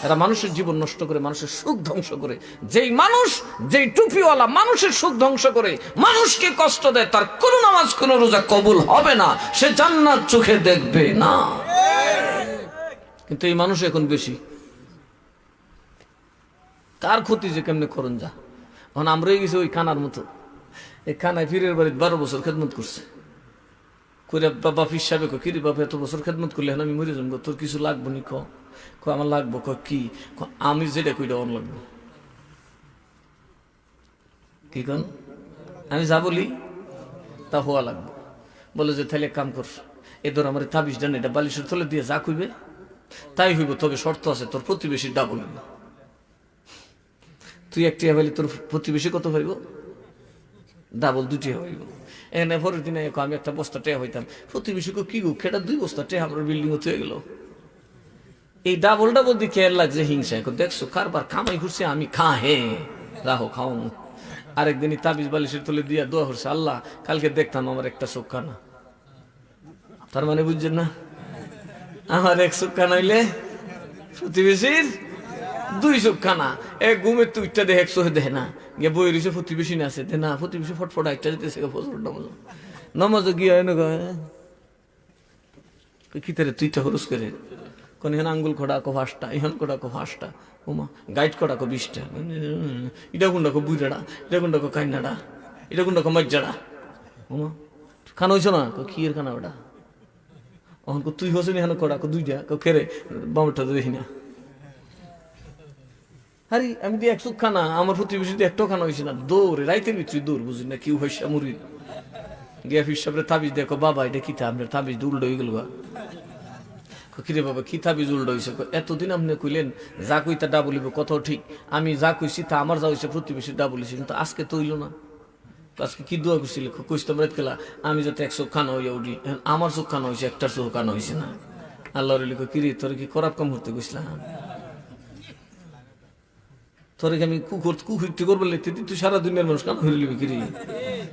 এরা মানুষের জীবন নষ্ট করে, মানুষের সুখ ধ্বংস করে। যেই মানুষ, যেই টুপিওয়ালা মানুষের সুখ ধ্বংস করে, মানুষকে কষ্ট দেয়, তার কোন নামাজ কোন রোজা কবুল হবে না, সে জান্নাত চোখে দেখবে না। কিন্তু এই মানুষ এখন বেশি, কার ক্ষতি যে কেমনে করুন যা। এখন আমরাই গেছি ওই খানার মতো, এই খানায় পীরের বাড়িতে 12 বছর খেদমত করছে, করে বাবা ফির সাহেব কিরে বাবা এত বছর খেদমত করলে আমি মরে যাবো, তোর কিছু লাগবো নি? ক আমার লাগবো। কি? আমি যেটা কইটা অন লাগবো। কি কন? আমি যা বলি তা হওয়া লাগবো। বলে যে তাহলে কাম কর, এ ধর আমার তাবিজ ডান, এটা বালিশের তলে দিয়ে যা কইবে তাই হইব, তবে শর্ত আছে, তোর প্রতিবেশী ডাবল হইব। তুই একটি হইলে তোর প্রতিবেশী কত হইব? ডাবল, 2টি হইব। এনে পরের দিনে আমি একটা বস্তা টেয়া হইতাম, প্রতিবেশীকে কি গো খেটা 2 বস্তা টেয়া আমার বিল্ডিং হয়ে গেল। এই ডাবল ডাবল দিয়ে খেয়াল লাগছে হিংসা, দেখছো কারবার কামাই করছে, আমি খা হে রাহো খাও। আরেকদিনই তাবিজ বালিশের তলে দিয়া দোয়া করছে, আল্লাহ কালকে দেখতাম আমার একটা চোখ কানা। তার মানে বুঝছেন না, আমার 1 চোখ কানা হইলে প্রতিবেশীর 2 চোখ কানা। এক ঘুমের তুইটা দেখে 1 চোখে দেখে না, গিয়ে বই রয়েছে প্রতিবেশী না আছে না, প্রতিবেশী ফটফট একটা যেতেছে ফজর নামাজ, নামাজ গিয়ে কি তারে তুইটা হরস করে কোন এখানে আঙ্গুল খোড়া কো 5টা, ইহান কোড়া কো 5টা, ওমা গাইড করা কো 20টা, এটা কোনটা কো বুইড়াড়া, এটা কোনটা কো কাইনাড়া, এটা কোনটা কো মজ্জাড়া। ওমা খানা হইছ না? কি এর খানা ওটা? অহন কো তুই হসনি এখানে কোড়া কো 2টা, কো খেরে বামটা দেখি না। আরে আমি দিয়ে 1 চোখ খানা, আমার প্রতিবেশী দিয়ে 1টাও খানা হয়েছে না, দৌড়ে রাইতের ভিতরে দৌড়, বুঝি না কি হইসা মুড়ি গিয়া ফির সাহেবের তাবিজ দেখো, বাবা এটা কি আপনার তাবিজ উল্টো হয়ে গেল। কিরে বাবা কি তাবিজ উল্টো হয়েছে? এতদিন আপনি কইলেন যা কই তা ডাবলিব, কত ঠিক, আমি যা কইছি তা আমার যা হয়েছে প্রতিবেশী ডাবলিছি, কিন্তু আজকে তো হইল না। আজকে কি দোয়া করছিল? কইতাম রাত খেলা আমি যাতে 1 চোখ খানা হইয়া উঠি, আমার চোখ খানা হয়েছে, 1টার চোখ খানা হয়েছে না। আল্লাহ কিরে তোর কি খারাপ কাম করতে গেছিলাম? তোরে আমি কুকুরটি করবো লেতে তুই সারা দুনিয়ার মানুষ কান হইলি কিরি।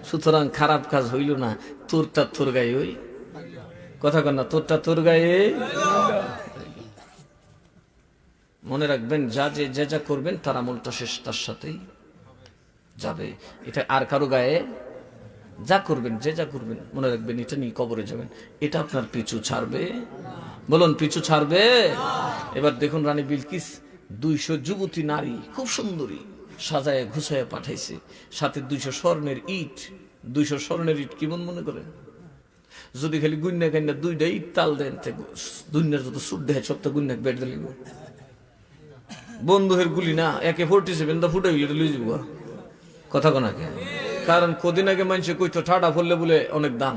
সুতরাং খারাপ কাজ হইল না, তোরটা তোর গায়ে, ওই কথা কর না, তোরটা তোর গায়ে। মনে রাখবেন যে যা করবেন তার আমলটা শেষ তার সাথেই যাবে, এটা আর কারো গায়ে। যা করবেন, যে যা করবেন মনে রাখবেন এটা নিয়ে কবরে যাবেন, এটা আপনার পিছু ছাড়বে। বলুন পিছু ছাড়বে। এবার দেখুন রানী বিলকিস 200 যুবতী নারী খুব সুন্দরী সাজায় ঘুষায় পাঠাইছে, সাথে 200 স্বর্ণের ইট। 200 স্বর্ণের ইট কেমন মনে করেন? যদি খালি গুন্না কান্না দুইটাই তাল দেন দুনিয়ার যত সুদ দেয় সব তো গুন্না বেড দিল বন্ধুহের গুলি না একে 47 দা ফুটে গেলে লুই যাব কথা কোনাকে কারণ কদিন আগে মানুষে কইতো ঠাডা ফুললে বলে অনেক দাম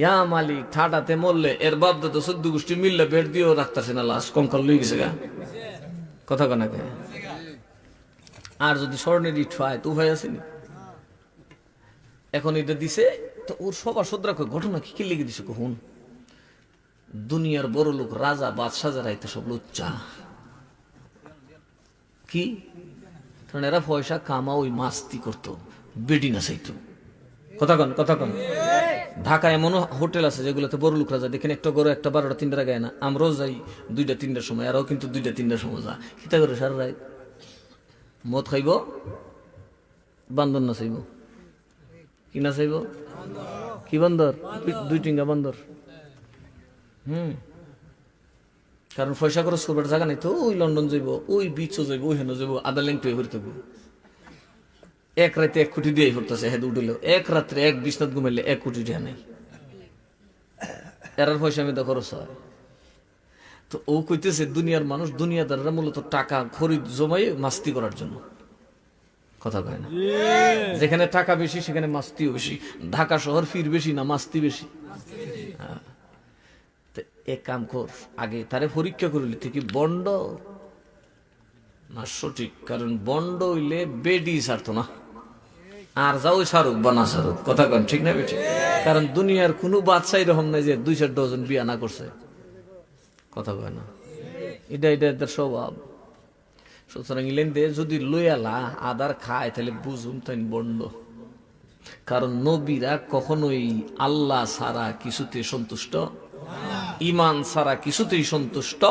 ইয়া মালিক ঠাডাতে মরলে এর বাপ দাদা 14 গোষ্ঠী মিললে বেড দিয়েও রাখতেছে না লাশ কঙ্কাল লুই গেছে গা কথা কোনাকে আর যদি স্বর্ণের ইট হয় তো উপায় আসেনি এখন এটা দিছে তো ওর সবার সদ্রা ঘটনা কি লিখে দিছে কখন দুনিয়ার বড় লোক রাজা বাদশাহ যারা এতে সব লুচ্চা কি কারণ এরা পয়সা কামা ওই মাস্তি করতো বেডি না চাইতো কথা কন ঢাকায় এমন হোটেল আছে যেগুলোতে বড় লোকরা যায় দেখেন একটা গরু একটা 12টা 3টা গায়ে না আমরাও যাই 2টা 3টার সময় আরও কিন্তু 2টা 3টার সময় যা খিতা করে সারা রায় মদ খাইব বান্দর না চাইব কি না চাইব কি বান্দর 2 টিঙ্গা বান্দর কারণ পয়সা খরচ করবার জায়গা নেই তো ওই লন্ডন যাইব ওই বিচও যাইব ওই হেন যাইব আদা লেং পেয়ে ঘুরতে এক রাতে 1 কোটি দিয়ে ঘুরতেছে হেদ উঠল এক রাত্রে 1 বিছনাত ঘুমাইলে 1 কোটি টাকা নেই এরার পয়সা আমি তো খরচ হয় তো ও কইতেছে দুনিয়ার মানুষ দুনিয়াদাররা মূলত টাকা খরিদ জমাই মাস্তি করার জন্য কথা কয় না যেখানে টাকা বেশি সেখানে মাস্তিও বেশি ঢাকা শহর ফির বেশি না মাস্তি বেশি এক কাম কর আগে তারে পরীক্ষা করিলি থেকে বন্ড না সঠিক কারণ বন্ড হইলে বেডি ছাড়তো না আর যাও শাহরুখ বা না শাহরুখ কথা কন ঠিক না বেঠিক কারণ দুনিয়ার কোনো বাদশাহ এরকম নাই যে 2-4 ডজন বিয়া না করছে কথা কয় না এটা এদের স্বভাব সুতরাং ইলেন্দে যদি লইয়ালা আদার খায় তাহলে বুঝুন তাই বন্ড কারণ নবীরা কখনোই আল্লাহ ছাড়া কিছুতে সন্তুষ্ট ইমান ছাড়া কিছুতেই সন্তুষ্ট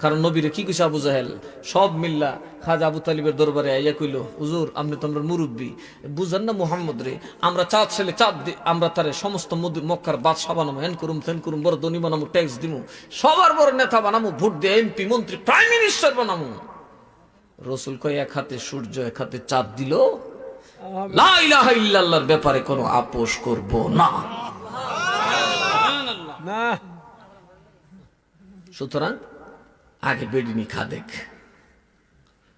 কারণ নবীরে কি কইছে আবু জাহেল সব মিল্লা খাজা আবু তালিবের দরবারে আইয়া কইল হুজুর আপনি তো আমরা মুরব্বী বুঝেন না মুহাম্মদ রে আমরা চাঁদ ছেলে চাঁদ আমরা তারে সমস্ত মক্কার বাদশাহ বানাবো হেন করুম তেন করুম বড় ধনী বানাবো ট্যাক্স দিমু সবার বড় নেতা বানাবো ভোট দিয়ে এমপি মন্ত্রী প্রাইম মিনিস্টার বানাবো রসুল কয় এক হাতে সূর্য এক হাতে চাঁদ দিল লা ইলাহা ইল্লাল্লাহর ব্যাপারে কোনো আপোষ করব না সুতরাং আগে বেডি নি খা দেখ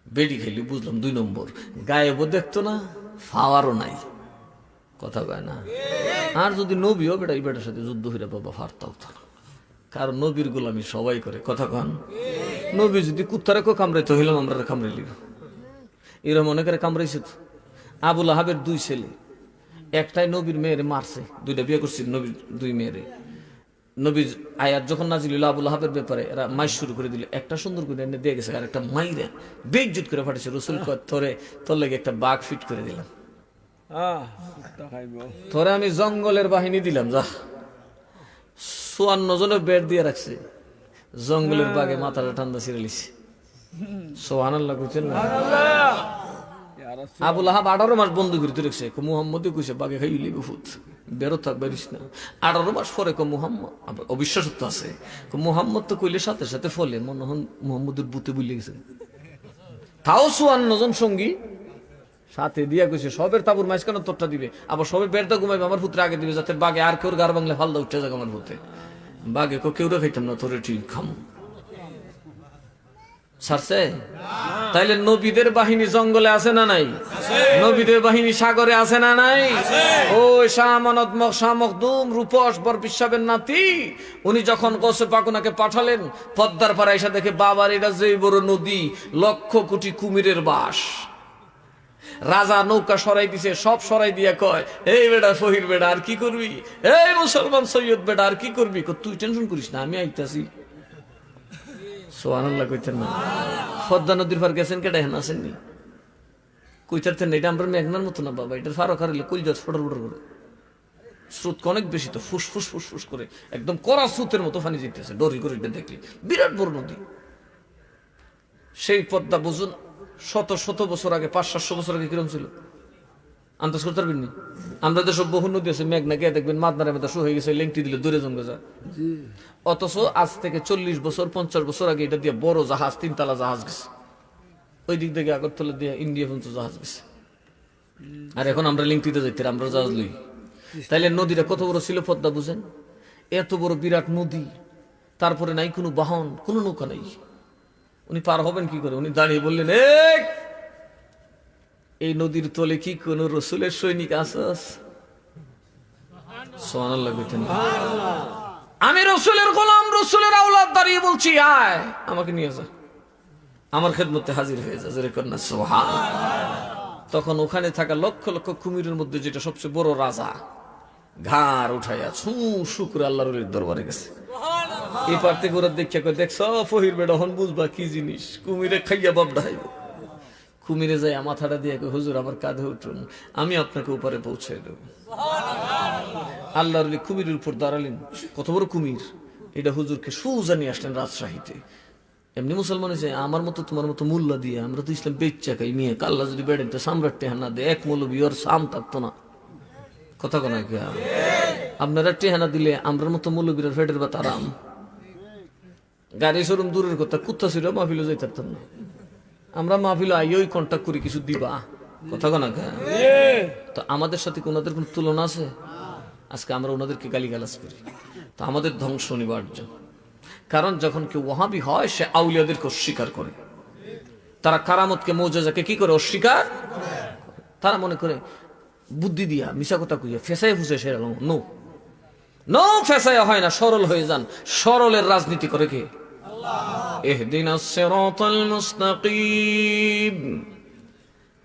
বেডি খেলি বুঝলাম 2 নম্বর গায়েবও দেখতো না ফাওয়ারও নাই কথা কয় না আর যদি নবীও বেটা এই বেটার সাথে যুদ্ধ হইরা বাবা ফারতাও না কারণ নবীর গোলামি সবাই করে কথা কন নবী যদি কুত্তারে কো কামড়াইতে হইলাম আমরা কামড়াইলিব এরকম অনেকের কামড়াইছে তো আবু লাহাবের 2 ছেলে একটাই নবীর মেয়েরে মারছে 2টা বিয়ে করছে নবীর 2 মেয়েরে নবীর আয়াত যখন নাজিল হইল আবু লাহাবের ব্যাপারে এরা মাইর শুরু করে দিল একটা সুন্দর করে এনে দিয়ে গেছে আর একটা মাইরে বেইজ্জত করে পাঠিয়েছে রসুল কয় তোর লেগে একটা বাঘ ফিট করে দিলাম তোরে আমি জঙ্গলের বাহিনী দিলাম যা 54 জনের বেড দিয়ে রাখছে জঙ্গলের বাঘে মাথাটা ঠান্ডা ছিঁড়ে লিছে সুবহানাল্লাহ কইছেন না আবু লাহাব 18 মাস বন্ধ করে রেখেছে মুহাম্মদই কইছে বাঘে খাই লিবি ফুট বেরো থাক বেরিস না 18 মাস পরে মুহাম্মদ অবিশ্বাসত্ব আছে মুহাম্মদ তো কইলে সাথে সাথে ফলে মনে হন মুহাম্মদের বুতে বুলে গেছে তাও 54 জন সঙ্গী সাথে দিয়া কইছে সবের তাবুর মাঝখানে তোরটা দিবে আবার সবের বেড়টা ঘুমাইবে আমার পুত্র আগে দিবে যাতে বাঘে আর কেউ গার বাংলা ফালদা উঠে যাক আমার পুত্রে বাঘে কেউ খাইতাম না তোরে ঠিক খাম ছাড়ছে তাইলে নবীদের বাহিনী জঙ্গলে আছে না নাই নবীদের বাহিনী সাগরে আছে না নাই ওই শাহ আমানত শাহ মখদুম রূপস বরপিসাবের নাতি উনি যখন গোসে পাকুনাকে পাঠালেন পদ্মার পাড়ে এসে দেখে বাবার এটা যে বড় নদী 1,00,000 কোটি কুমিরের বাস রাজা নৌকা সরাই দিছে সব সরাই দিয়া কয় এই বেটা ফহির বেটা আর কি করবি এই মুসলমান সৈয়দ বেটা আর কি করবি তুই টেনশন করিস না আমি আইতাছি সুবহানাল্লাহ কইতেন না পদ্মা নদীর পার গেছেন কেডা হেন আসেননি কইতারতেন এটা আমরা মেঘনার মতো না বাবা এটার ফারো খারিলে কইল ফটর ফটর করে স্রোত অনেক বেশি তো ফুস ফুস ফুস ফুস করে একদম কড়া স্রোতের মতো পানি যেতেছে ডরি করে দেখলি বিরাট বড় নদী সেই পদ্মা বুঝুন শত বছর আগে 500-700 বছর আগে কিরম ছিল আন্দাজ করতে পারবেন নি আমরা তো সব বহু নদী আছে মেঘনা গিয়ে দেখবেন মাদনারের মধ্যে শো হয়ে গেছে লেংটি দিলে দূরে জমে যায় অথচ আজ থেকে 40 বছর 50 বছর আগে এটা দিয়ে বড় জাহাজ 3 তলা জাহাজ গেছে ওই দিক থেকে আগরতলা দিয়ে ইন্ডিয়া পর্যন্ত জাহাজ গেছে আর এখন আমরা লিংটিতে যাইতে আমরা জাহাজ লই তাইলে নদীটা কত বড় ছিল পদ্মা বুঝেন? এত বড় বিরাট নদী, তারপরে নাই কোনো বাহন, কোনো নৌকা নাই। উনি পার হবেন কি করে? উনি দাঁড়িয়ে বললেন, এই নদীর তলে কি কোন রসুলের সৈনিক আছস? সুবহানাল্লাহ কইতেন। আমি রসুলের গোলাম, রসুলের আওলাদ, দাঁড়িয়ে বলছি আয় আমাকে নিয়ে যা, আমার খেদমতে হাজির হয়ে যা। জোরে কন্যা সুবহানাল্লাহ। তখন ওখানে থাকা লক্ষ লক্ষ কুমিরের মধ্যে যেটা সবচেয়ে বড় রাজা, ঘাড় উঠাইয়া ছু শুক্র আল্লাহর ওলির দরবারে গেছে। এই পার থেকে ওরা দেখিয়া কই, দেখছ ফহির বেটা, হন বুঝবা কি জিনিস, কুমিরে খাইয়া বাপ ডাইব। কুমিরে যাই মাথাটা দিয়ে কই, হুজুর আমার কাঁধে উঠুন, আমি আপনাকে উপরে পৌঁছাই দেব। আল্লাহর ওলি কুমিরের উপর দাঁড়ালেন, কত বড় কুমির, এটা হুজুরকে সুজা নিয়ে আসলেন রাজশাহীতে। এমনি মুসলমান হয়েছে আমার মতো তোমার মতো মূল্য দিয়ে, আমরা তো ইসলাম বেচ্চা খাই মেয়ে, কাল্লা যদি বেড়েন তো সম্রাট টেহানা দে, এক মৌলবি ওর সাম থাকতো না। কথা কোনা কি আপনারা টেহানা দিলে আমরার মতো মৌলবীর ফেটের বা তারাম, গাড়ি শোরুম দূরের কথা, কুত্তা ছিল মাহফিলে যাই থাকতাম না। আমরা মাহফিলে আইও কন্ট্যাক্ট করি কিছু দিবা, কথা কোনা কে। তো আমাদের সাথে ওনাদের কোন তুলনা আছে? আজকে আমরা ওনাদেরকে গালিগালাজ করি, তো আমাদের ধ্বংস অনিবার্য। কারণ যখন কেউ ওয়াহাবি হয়, সে আউলিয়াদেরকে অস্বীকার করে। তারা কারামতকে মৌজাজাকে কি করে অস্বীকার, তারা মনে করে বুদ্ধি দিয়া মিশা কথা কইয়া ফেসাই ফুসে সে নো নো, ফেসাই হয় না, সরল হয়ে যান। সরলের রাজনীতি করে কে? ইহদিনাস সিরাতাল মুস্তাকিম।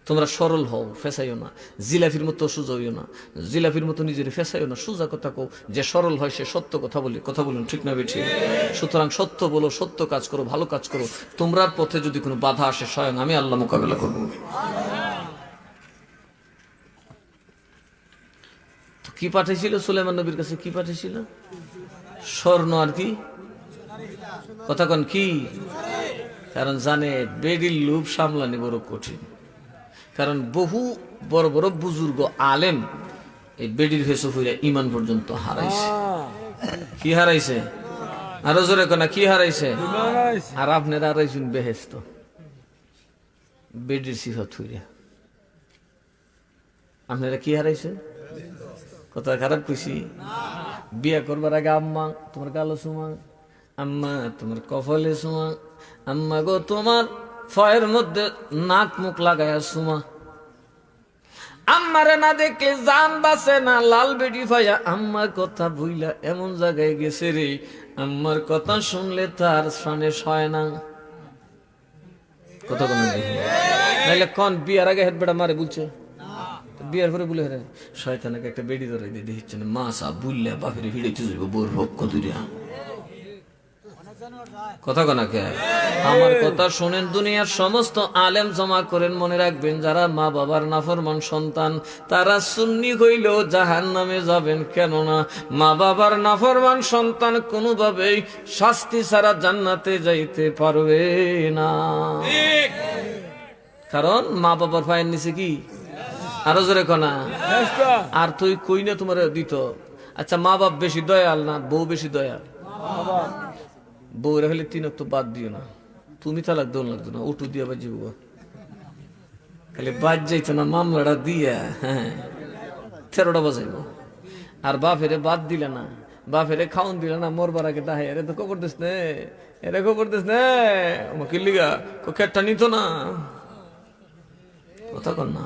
তোমরা সরল হও, ফেসাইও না, জিলাফির মতো সোজা হইও না, জিলাফির মতো নিজের ফেসাইও না, সোজা কথা কও। যে সরল হয় সে সত্য কথা বলে, কথা বলুন ঠিক না বেঠিক? সুতরাং সত্য বলো, সত্য কাজ করো, ভালো কাজ করো। তোমরার পথে যদি কোনো বাধা আসে, স্বয়ং আমি আল্লাহ মোকাবেলা করবো। কি পাঠিয়েছিল সুলাইমান নবীর কাছে? কি পাঠিয়েছিল? স্বর্ণ আর কি কথা কন কি? কারণ জানে বেডির লোভ সামলানি বড় কঠিন। কারণ বহু বড় বড় বুজুর্গ আলেম এই বেডির ভেসে হইয়া ইমান পর্যন্ত হারাইছে। কি হারাইছে? আরো জোরে কোনা কি হারাইছে? আর আপনারা হারাইছেন বেহেস্ত বেডির সিফাত হইয়া। আপনারা কি হারাইছেন? কথা খারাপ কইছি? বিয়া করবার আগে আম্মা তোমার গালো সুমা, আম্মা তোমার কফলে সুমা, আম্মা গো তোমার ফয়ের মধ্যে নাক মুখ লাগায়া সুমা। আম্মারে না দেখলে জান বাসে না, লাল বেডি ভাইয়া আম্মার কথা ভুইলা এমন জায়গায় গেছে রে, আম্মার কথা শুনলে তার সামনে সয় না। কথা কোন নাইলে কন বিয়ার আগে হেড বেড়া মারে বলছে, বিয়ার পরে বলে রে শয়তানকে একটা বেডি ধরে দিয়ে দিচ্ছে না, মা সা বুললে বাপের ভিড়েতে যাবো বোর হোক কদুরিয়া। কথা কোনাকে আমার কথা শোনেন, দুনিয়ার সমস্ত আলেম জমা করেন, মনে রাখবেন যারা মা বাবার নাফরমান সন্তান তারা সুন্নি হইলেও জাহান্নামে যাবেন। কেননা মা বাবার নাফরমান সন্তান কোনোভাবেই শাস্তি ছাড়া জান্নাতে যাইতে পারবে না। কারণ মা বাবার পায়ের নিচে কি? আরো জোরে কনা। আর তুই কই না তোমার দিত? আচ্ছা মা বাপ বেশি দয়াল না বউ বেশি দয়াল? বউরা হলে 3 অক্ত বাদ দিও না, তুমি তালাক দোল লাগতো না, উঠু দিয়া বাজিব খালি বাদ যাইতো না, মামলাটা দিয়া 13টা বাজাইব। আর বাপেরে বাদ দিলে না, বাপেরে খাওন দিলে না, মরবার আগে দাহে এরে তো খবর দিস নে, এরে খবর দিস নে আমাকে লিগা খেটটা নিত না। কথা কন না।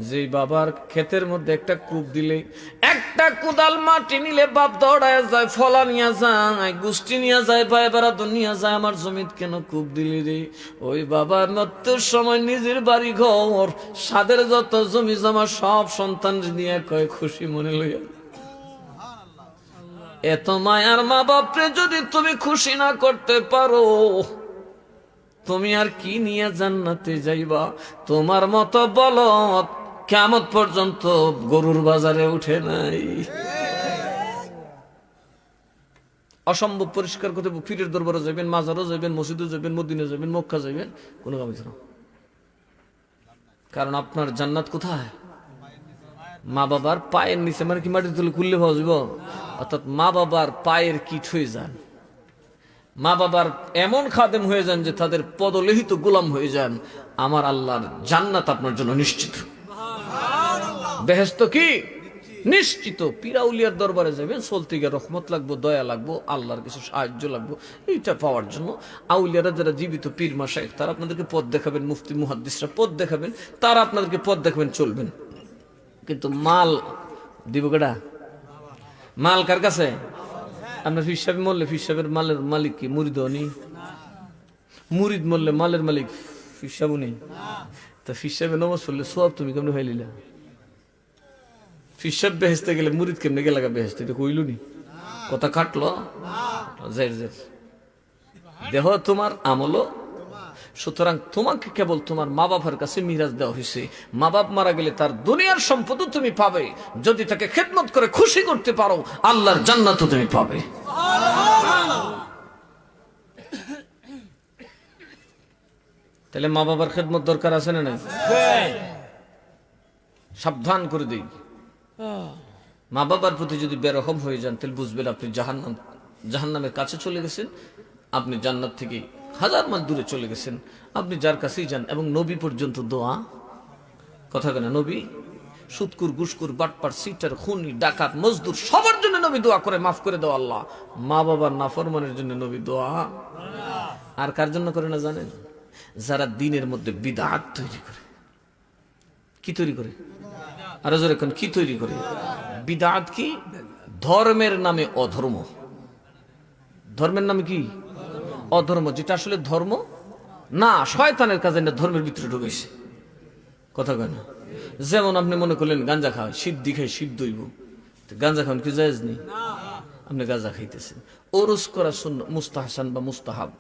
যে বাবার ক্ষেতের মধ্যে একটা কূপ দিলে, একটা কোদাল মাটি নিলে বাপ দৌড়ায় যায়, ফলা নিয়ে যায়, গুষ্টি নিয়ে যায়, ভাই বেড়াত নিয়ে যায়, আমার জমিত কেন কূপ দিলি রে? ওই বাবার মৃত্যুর সময় নিজের বাড়ি ঘর সাদের যত জমি জমা সব সন্তান নিয়ে কয় খুশি মনে লইয়া। এত মায়ার মা বাপরে যদি তুমি খুশি না করতে পারো, তুমি আর কি নিয়ে জান্নাতে যাইবা? তোমার মতো বলদ কিয়ামত পর্যন্ত গরুর বাজারে উঠে নাই। অসম্ভব পরিষ্কার করতে পীরের দরবারে যাবেন, মাজারও যাবেন, মসজিদে যাবেন, মদিনা যাবেন, মক্কা যাবেন, কোনো কাম না। কারণ আপনার জান্নাত কোথায়? মা বাবার পায়ের নিচে। মানে কি মাটির তলে খুললে পাওয়া যাব? অর্থাৎ মা বাবার পায়ের কিট হয়ে যান, মা বাবার এমন খাদেম হয়ে যান যে তাদের পদলেহিত গোলাম হয়ে যান, আমার আল্লাহর জান্নাত আপনার জন্য নিশ্চিত। বেহেশত কি নিশ্চিত পীরাউলিয়ার দরবারে যাবেন, চলতে গিয়ে রহমত লাগবো, দয়া লাগবো, আল্লাহর কিছু সাহায্য লাগবো, এইটা পাওয়ার জন্য আউলিয়ারা যারা জীবিত পীর মাশায়েখ তারা আপনাদেরকে পথ দেখাবেন, মুফতি মুহাদ্দিসরা পথ দেখাবেন, তারা আপনাদেরকে পথ দেখাবেন, চলবেন। কিন্তু মাল দিব কেডা? মাল কার কাছে? আপনার ফির সাহেব মরলে ফির সাহেবের মালের মালিক কি মুরিদ উনি? মুরিদ মরলে মালের মালিক ফির সাহেব উনি? তা ফির সাহেবের নামাজ পড়লে সব তুমি কেমন হয়ে লিলা? ফির সাহেব বেহেস্তে গেলে মুরিদ কেমনে গেলাগা বেহেস্তে? এটা কইল নি, কথা কাটলো জের জের দেহ তোমার আমলও। সুতরাং তোমাকে কেবল তোমার মা বাবার কাছে মিরাজ দেওয়া হয়েছে। মা বাপ মারা গেলে তার দুনিয়ার সম্পদও তুমি পাবে, যদি তাকে খেদমত করে খুশি করতে পারো আল্লাহর জান্নাতও তুমি পাবে। তাহলে মা বাবার খেদমত দরকার আছে না নাই? সাবধান করে দিই, মা বাবার প্রতি যদি বেরহম হয়ে যান তাহলে বুঝবেন আপনি জাহান্নামের কাছে চলে গেছেন, আপনি জান্নাত থেকে হাজার মাইল দূরে চলে গেছেন। আপনি যার কাছেই যান, এবং নবী পর্যন্ত দোয়া, কথা কেন, নবী সুদকুর, ঘুষকুর, বাটপার, সিটার, খুনি, ডাকাত, মজদুর সবার জন্য নবী দোয়া করে মাফ করে দাও আল্লাহ। মা বাবার নাফরমানের জন্য নবী দোয়া। আর কার জন্য করে না জানেন? যারা দিনের মধ্যে বিদআত তৈরি করে। কি তৈরি করে? আরো জোরে কোন কি তৈরি করে? বিদআত কি? ধর্মের নামে অধর্ম। ধর্মের নামে কি? অধর্ম, যেটা আসলে ধর্ম না, শয়তানের কাজে না, ধর্মের ভিতরে ঢুকেছে, কথা কয় না। যেমন আপনি মনে করলেন গাঁজা খাওয়া, সিদ্ধি খাই শিব দইব, গাঁজা খাওয়ান কি জায়েজ নেই? আপনি গাঁজা খাইতেছেন। ওরস করা মুস্তাহসান বা মুস্তাহাব,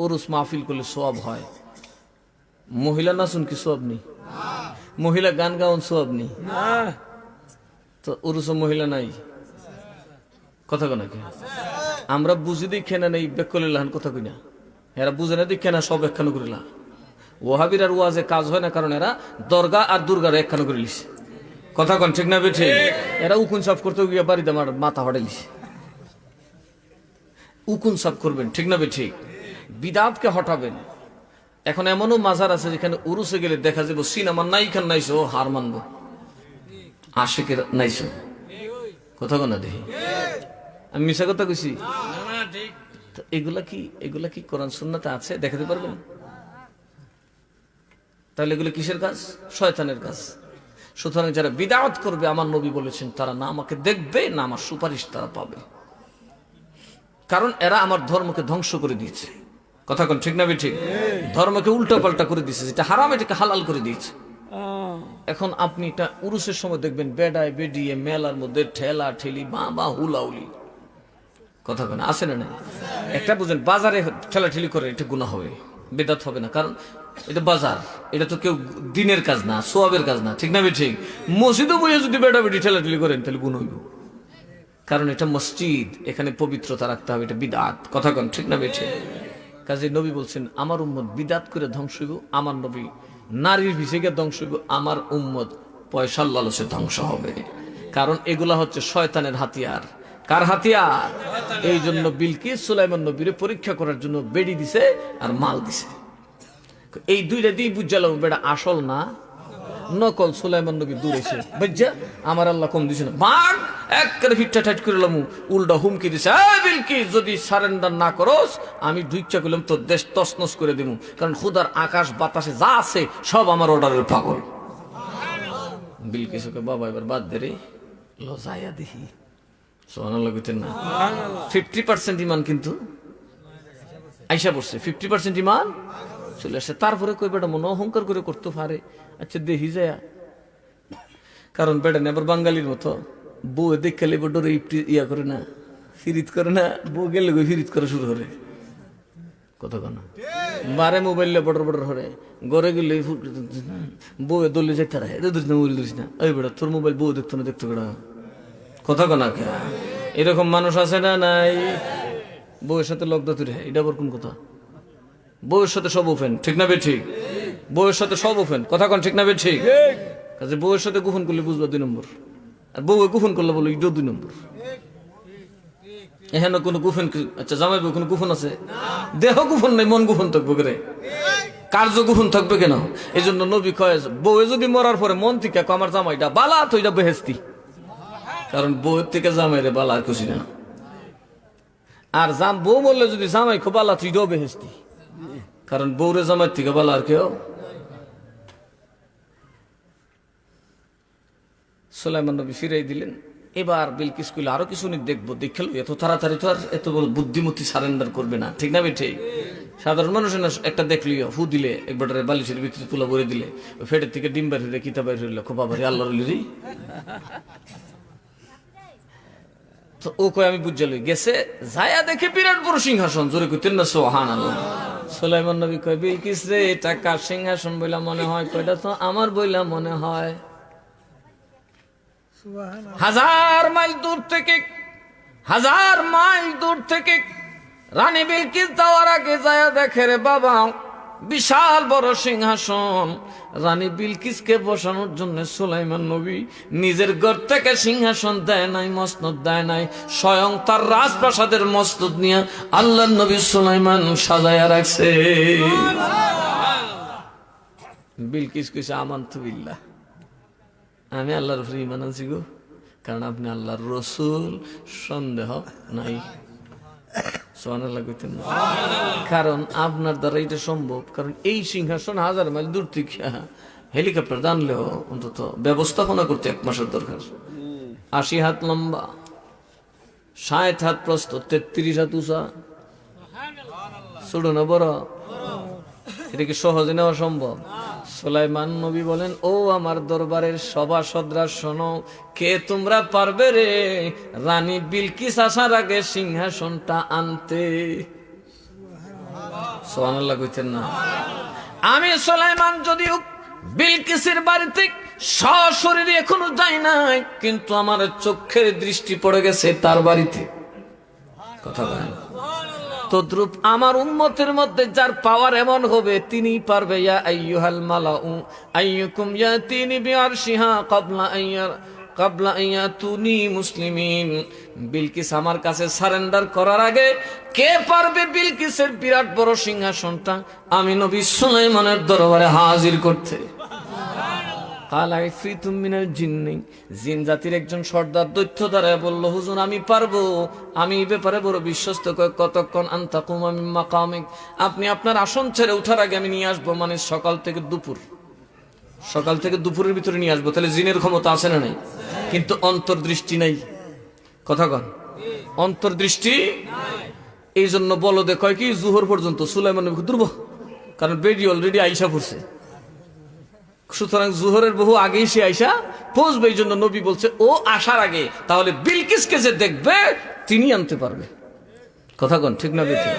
ওরস মাহফিল করলে সওয়াব হয়। মহিলা নাচুন কি সওয়াব নেই? মহিলা গান গাউন সওয়াব নেই? তো ওরস মহিলা নাই, কথা কয় না কি? আমরা বুঝি দেখে না নেই বেকলে লাহান, কথা কই না। এরা বুঝে না দেখে না সব একখানো করিলা। ওয়াহাবির আর ওয়াজে কাজ হয় না, কারণ এরা দরগা আর দুর্গার একখানো করে লিছে, কথা কন ঠিক না বেঠে? এরা উকুন সাফ করতে গিয়ে বাড়িতে আমার মাথা ফাটে লিছে। উকুন সাফ করবেন, ঠিক না বেঠে? বিদআতকে হটাবেন। এখন এমনও মাজার আছে যেখানে উরুসে গেলে দেখা যাবো সিনেমার নায়িকার নাইছো হার মানবো, আশিকের নাইছো, কথা কন না দেখি? আমি মিশা কথা কইছি? এগুলা কি কোরআন সুন্নাতে আছে? দেখাতে পারবেন? তাহলে এগুলো কিসের কাজ? শয়তানের কাজ। সুতরাং যারা বিদআত করবে, আমার নবী বলেছেন, তারা না আমাকে দেখবে না আমার সুপারিশ তারা পাবে, কারণ এরা আমার ধর্মকে ধ্বংস করে দিয়েছে, কথা কোন ঠিক না ঠিক? ধর্মকে উল্টা পাল্টা করে দিয়েছে, যেটা হারাম এটাকে হালাল করে দিয়েছে। এখন আপনি এটা উরুসের সময় দেখবেন বেডায় বেডিয়ে মেলার মধ্যে ঠেলা ঠেলি বা হুলাউলি, কথা কেন আছে না নাই? একটা বুঝেন, বাজারে ঠেলা ঠেলি করে এটা গুনাহ হবে, বিদআত হবে না, কারণ এটা বাজার, এটা তো কেউ দিনের কাজ না, সোয়াবের কাজ না, ঠিক না ঠিক? মসজিদে বইয়ে যদি বেডা বেডি ঠেলা ঠেলি করেন তাহলে গুনাহ হইব, কারণ এটা মসজিদ, এখানে পবিত্রতা রাখতে হবে, এটা বিদআত, কথা কেন ঠিক না ঠিক? কাজে নবী বলছেন আমার উম্মত বিদআত করে ধ্বংস হইব, আমার নবী নারীর ভিসেকে ধ্বংস হইব, আমার উম্মত পয়সার লালসে ধ্বংস হবে, কারণ এগুলা হচ্ছে শয়তানের হাতিয়ার। কার হাতিয়ার? এই জন্য বিলকিস সুলাইমান নবীরে পরীক্ষা করার জন্য বেড়ি দিছে আর মাল দিছে। এই দুইটা দিয়ে বুঝালাম বেটা আসল না নকল। সুলাইমান নবী দূরেছে, বুঝছা আমার আল্লাহ কম দিছে না, বাঘ একবারে ফিটটা টাইট করে লাম, উল্টা হুমকি দিছে, বিলকিস যদি সারেন্ডার না করস আমি দুইটা করলাম তোর দেশ তছনছ করে দিব, কারণ খুদার আকাশ বাতাসে যা আছে সব আমার অর্ডারের পাগল। বিলকিসকে বাবা এবার বাদ দে রে, লজায়া দেখি 50% ইমান কিন্তু আইসা পড়ছে, 50% ইমান চলে আসছে। তারপরে কই বেটা মনে অহংকার করে করতে পারে, আচ্ছা দেখি যায়, কারণ বেটা নেবার বাঙালির মতো বউ দেখে ডরে ইয়া করে না, ফিরিত করে না, বউ গেলে ফিরিত করা শুরু করে, কথা কনা বারে মোবাইল বড় বড় হরে ঘরে গেলে বউ দলে যেতে মোবাইল ধরিস না, ওই বেটা তোর মোবাইল বউ দেখতো না, দেখতো বেটা, কথা কনা। এরকম মানুষ আছে না নাই? বউয়ের সাথে লগ্ন তুই, এটা আবার কোন কথা? বউয়ের সাথে সব ওপেন, ঠিক না বে ঠিক? বউয়ের সাথে সব ওপেন, কথা কন ঠিক না বে ঠিক? কাজে বউয়ের সাথে গোপন করলে বুঝবা 2 নম্বর, আর বউ গোপন করলে বলো এটাও 2 নম্বর। এখানে কোনো গোপন, আচ্ছা জামাই বউ কোনো গোপন আছে? দেহ গোপন নাই, মন গোপন থাকবে করে, কার্য গোপন থাকবে কেন? এই জন্য নবী কয় বউয়ে যদি মরার পরে মন থেকে আমার জামাইটা বালা তো এটা বেহেস্তি, কারণ বউয়ের থেকে জামাইরে বালা আর খুশি না। আর বউ বললে যদি জামাই খুব বালা তুই বেহেস্তি, কারণ বউরে জামাই থেকে বালা আর কেউ। সুলাইমান নবী ফিরাই দিলেন। এবার বিলকিস কইল আরো কিছু দেখবো, দেখে এত তাড়াতাড়ি তো আর এত বড় বুদ্ধিমতী সারেন্ডার করবে না, ঠিক না বেঠে? সাধারণ মানুষের না একটা দেখলিও হু দিলে একবার বালিশের ভিতরে তুলা ভরে দিলে ওই ফেটের থেকে ডিম বাইর হইলে কিতাব বাইর হইলে খুব বাবারি আল্লাহ রে। তো ও কই আমি বুঝে লই গেছে, যায়া দেখে বিরাট বড় সিংহাসন, জোরে কইতেন না সুবহানাল্লাহ। সুলাইমান নবী কয় বিলকিস রে এটা কার সিংহাসন বইলা মনে হয়? কয়টা তো আমার বইলা মনে হয়। 1000 মাইল দূর থেকে রানী বিলকিস যাওয়ার আগে যায়া দেখে রে বাবা বিশাল বড় সিংহাসন। রানী বিলকিসকে বসানোর জন্য সুলাইমান নবী নিজের ঘর থেকে সিংহাসন দেয় নাই, মসনদ দেয় নাই, স্বয়ং তার রাজপ্রাসাদের মসনদ নিয়ে আল্লাহর নবী সুলাইমান সাজায়া রাখছে। বিলকিস কইছে আমানতু বিল্লাহ, আমি আল্লাহর উপরে ঈমান আনছি গো, কারণ আপনি আল্লাহর রসুল, সন্দেহ নাই। সুবহানাল্লাহ কইতেন না? কারণ আপনার দ্বারা এটা সম্ভব, কারণ এই সিংহাসন 1000 মাইল দূর থেকে হেলিকপ্টার আনলেও অন্তত ব্যবস্থাপনা করতে 1 মাসের দরকার। 80 হাত লম্বা, 60 হাত প্রস্থ, 33 হাত উঁচা, ছোট না বড়? এটা কি সহজে নেওয়া সম্ভব? সুলাইমান নবী বলেন ও আমার দরবারের সভাসদরা শোনো, কে তোমরা পারবে রে রানী বিলকিস আসার আগে সিংহাসনটা আনতে? সুবহানাল্লাহ কইতেন না? আমি সুলাইমান যদিও বিলকিসের বাড়িতে সশরীরে এখনো যাই নাই, কিন্তু আমার চোখের দৃষ্টি পড়ে গেছে তার বাড়িতে। কথা বলেন। তদ্রূপ আমার উম্মতের মধ্যে যার পাওয়ার এমন হবে তিনিই পারবে। ইয়া আইয়ুহাল মালাউ আইয়ুকুম ইয়াতিনি বিআরশিহা ক্বাবলা আইয়াতুনি মুসলিমিন। বিলকিস আমার কাছে সারেন্ডার করার আগে কে পারবে বিলকিসের বিরাট বড় সিংহাসনটা আমি নবী সুলাইমানের দরবারে হাজির করতে? জিন জাতির একজন সর্দার দৈত্য দ্বারা বলল হুজুর আমি পারবো, আমি এই ব্যাপারে বড় বিশ্বস্ত। কতক্ষণ? আনতাকুম মিন মাকামিক, আপনি আপনার আসন ছেড়ে উঠার আগে আমি নিয়ে আসবো, মানে সকাল থেকে দুপুরের ভিতরে নিয়ে আসবো। তাহলে জিনের ক্ষমতা আছে না নাই? কিন্তু অন্তর্দৃষ্টি নাই। কথা কন, অন্তর্দৃষ্টি। এই জন্য বলদে কয় কি জুহর পর্যন্ত সুলাইমান নবী দুর্বল, কারণ বেডি অলরেডি আইসা পড়ছে। সুতরাং জুহরের বহু আগেই সে আইসা পৌঁছবে। এই জন্য নবী বলছে ও আসার আগে তাহলে বিলকিসকে যে দেখবে তিনি আনতে পারবে। কথা কন, ঠিক না বেঠিক?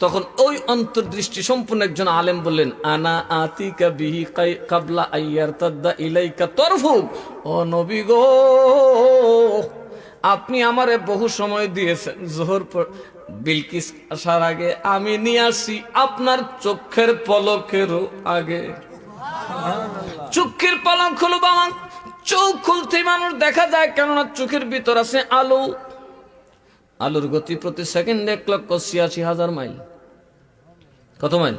তখন ওই অন্তর্দৃষ্টি সম্পূর্ণ একজন আলেম বললেন আনা আতিকা বিহি ক্বাবলা আইয়ারতাদ্দা ইলাইকা তরফুক। ও নবী গো, আপনি আমারে বহু সময় দিয়েছেন, জোহর বিলকিস আসার আগে আমি নিয়ে আসি আপনার চোখের পলকেরও আগে। চোখের পলক হলো বাবা, চোখ খুলতে মানুষ দেখা যায়, কেননা চোখের ভিতর আছে আলো। আলোর গতি প্রতি সেকেন্ডে 1,86,000 মাইল। কত মাইল?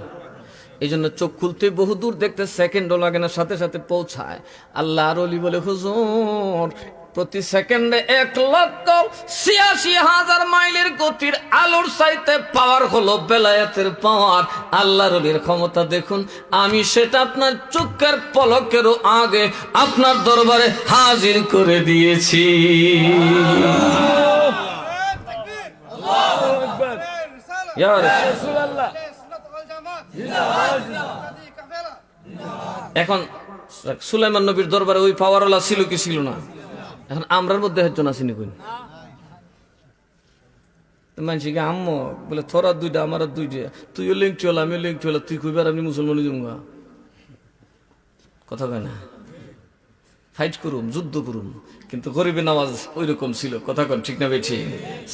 এই জন্য চোখ খুলতে বহু দূর দেখতে সেকেন্ডও লাগে না, সাথে সাথে পৌঁছায়। আল্লাহর ওলি বলে হুজুর প্রতি সেকেন্ডে 1,86,000 মাইলের গতির আলোর চাইতে পাওয়ার হলো বেলায়েতের পাওয়ার। আল্লাহর ওলির ক্ষমতা দেখুন, আমি সেটা আপনার চোখের পলকেরও আগে আপনার দরবারে হাজির করে দিয়েছি। এখন সুলাইমান নবীর দরবারে ওই পাওয়ারওয়ালা ছিল কি ছিল না? এখন আমরার মধ্যে একজন আসেনি কোন মানুষকে আম্মু বলে তোরা 2টা আমার 2টা, তুইও লিঙ্ক চল আমিও লিঙ্ক চল, তুই কইবার আমি মুসলমান জমা। কথা কয় না? ফাইট করুম, যুদ্ধ করুম, কিন্তু গরিবের নামাজ ওই রকম ছিল। কথা কন, ঠিক না বেঠি?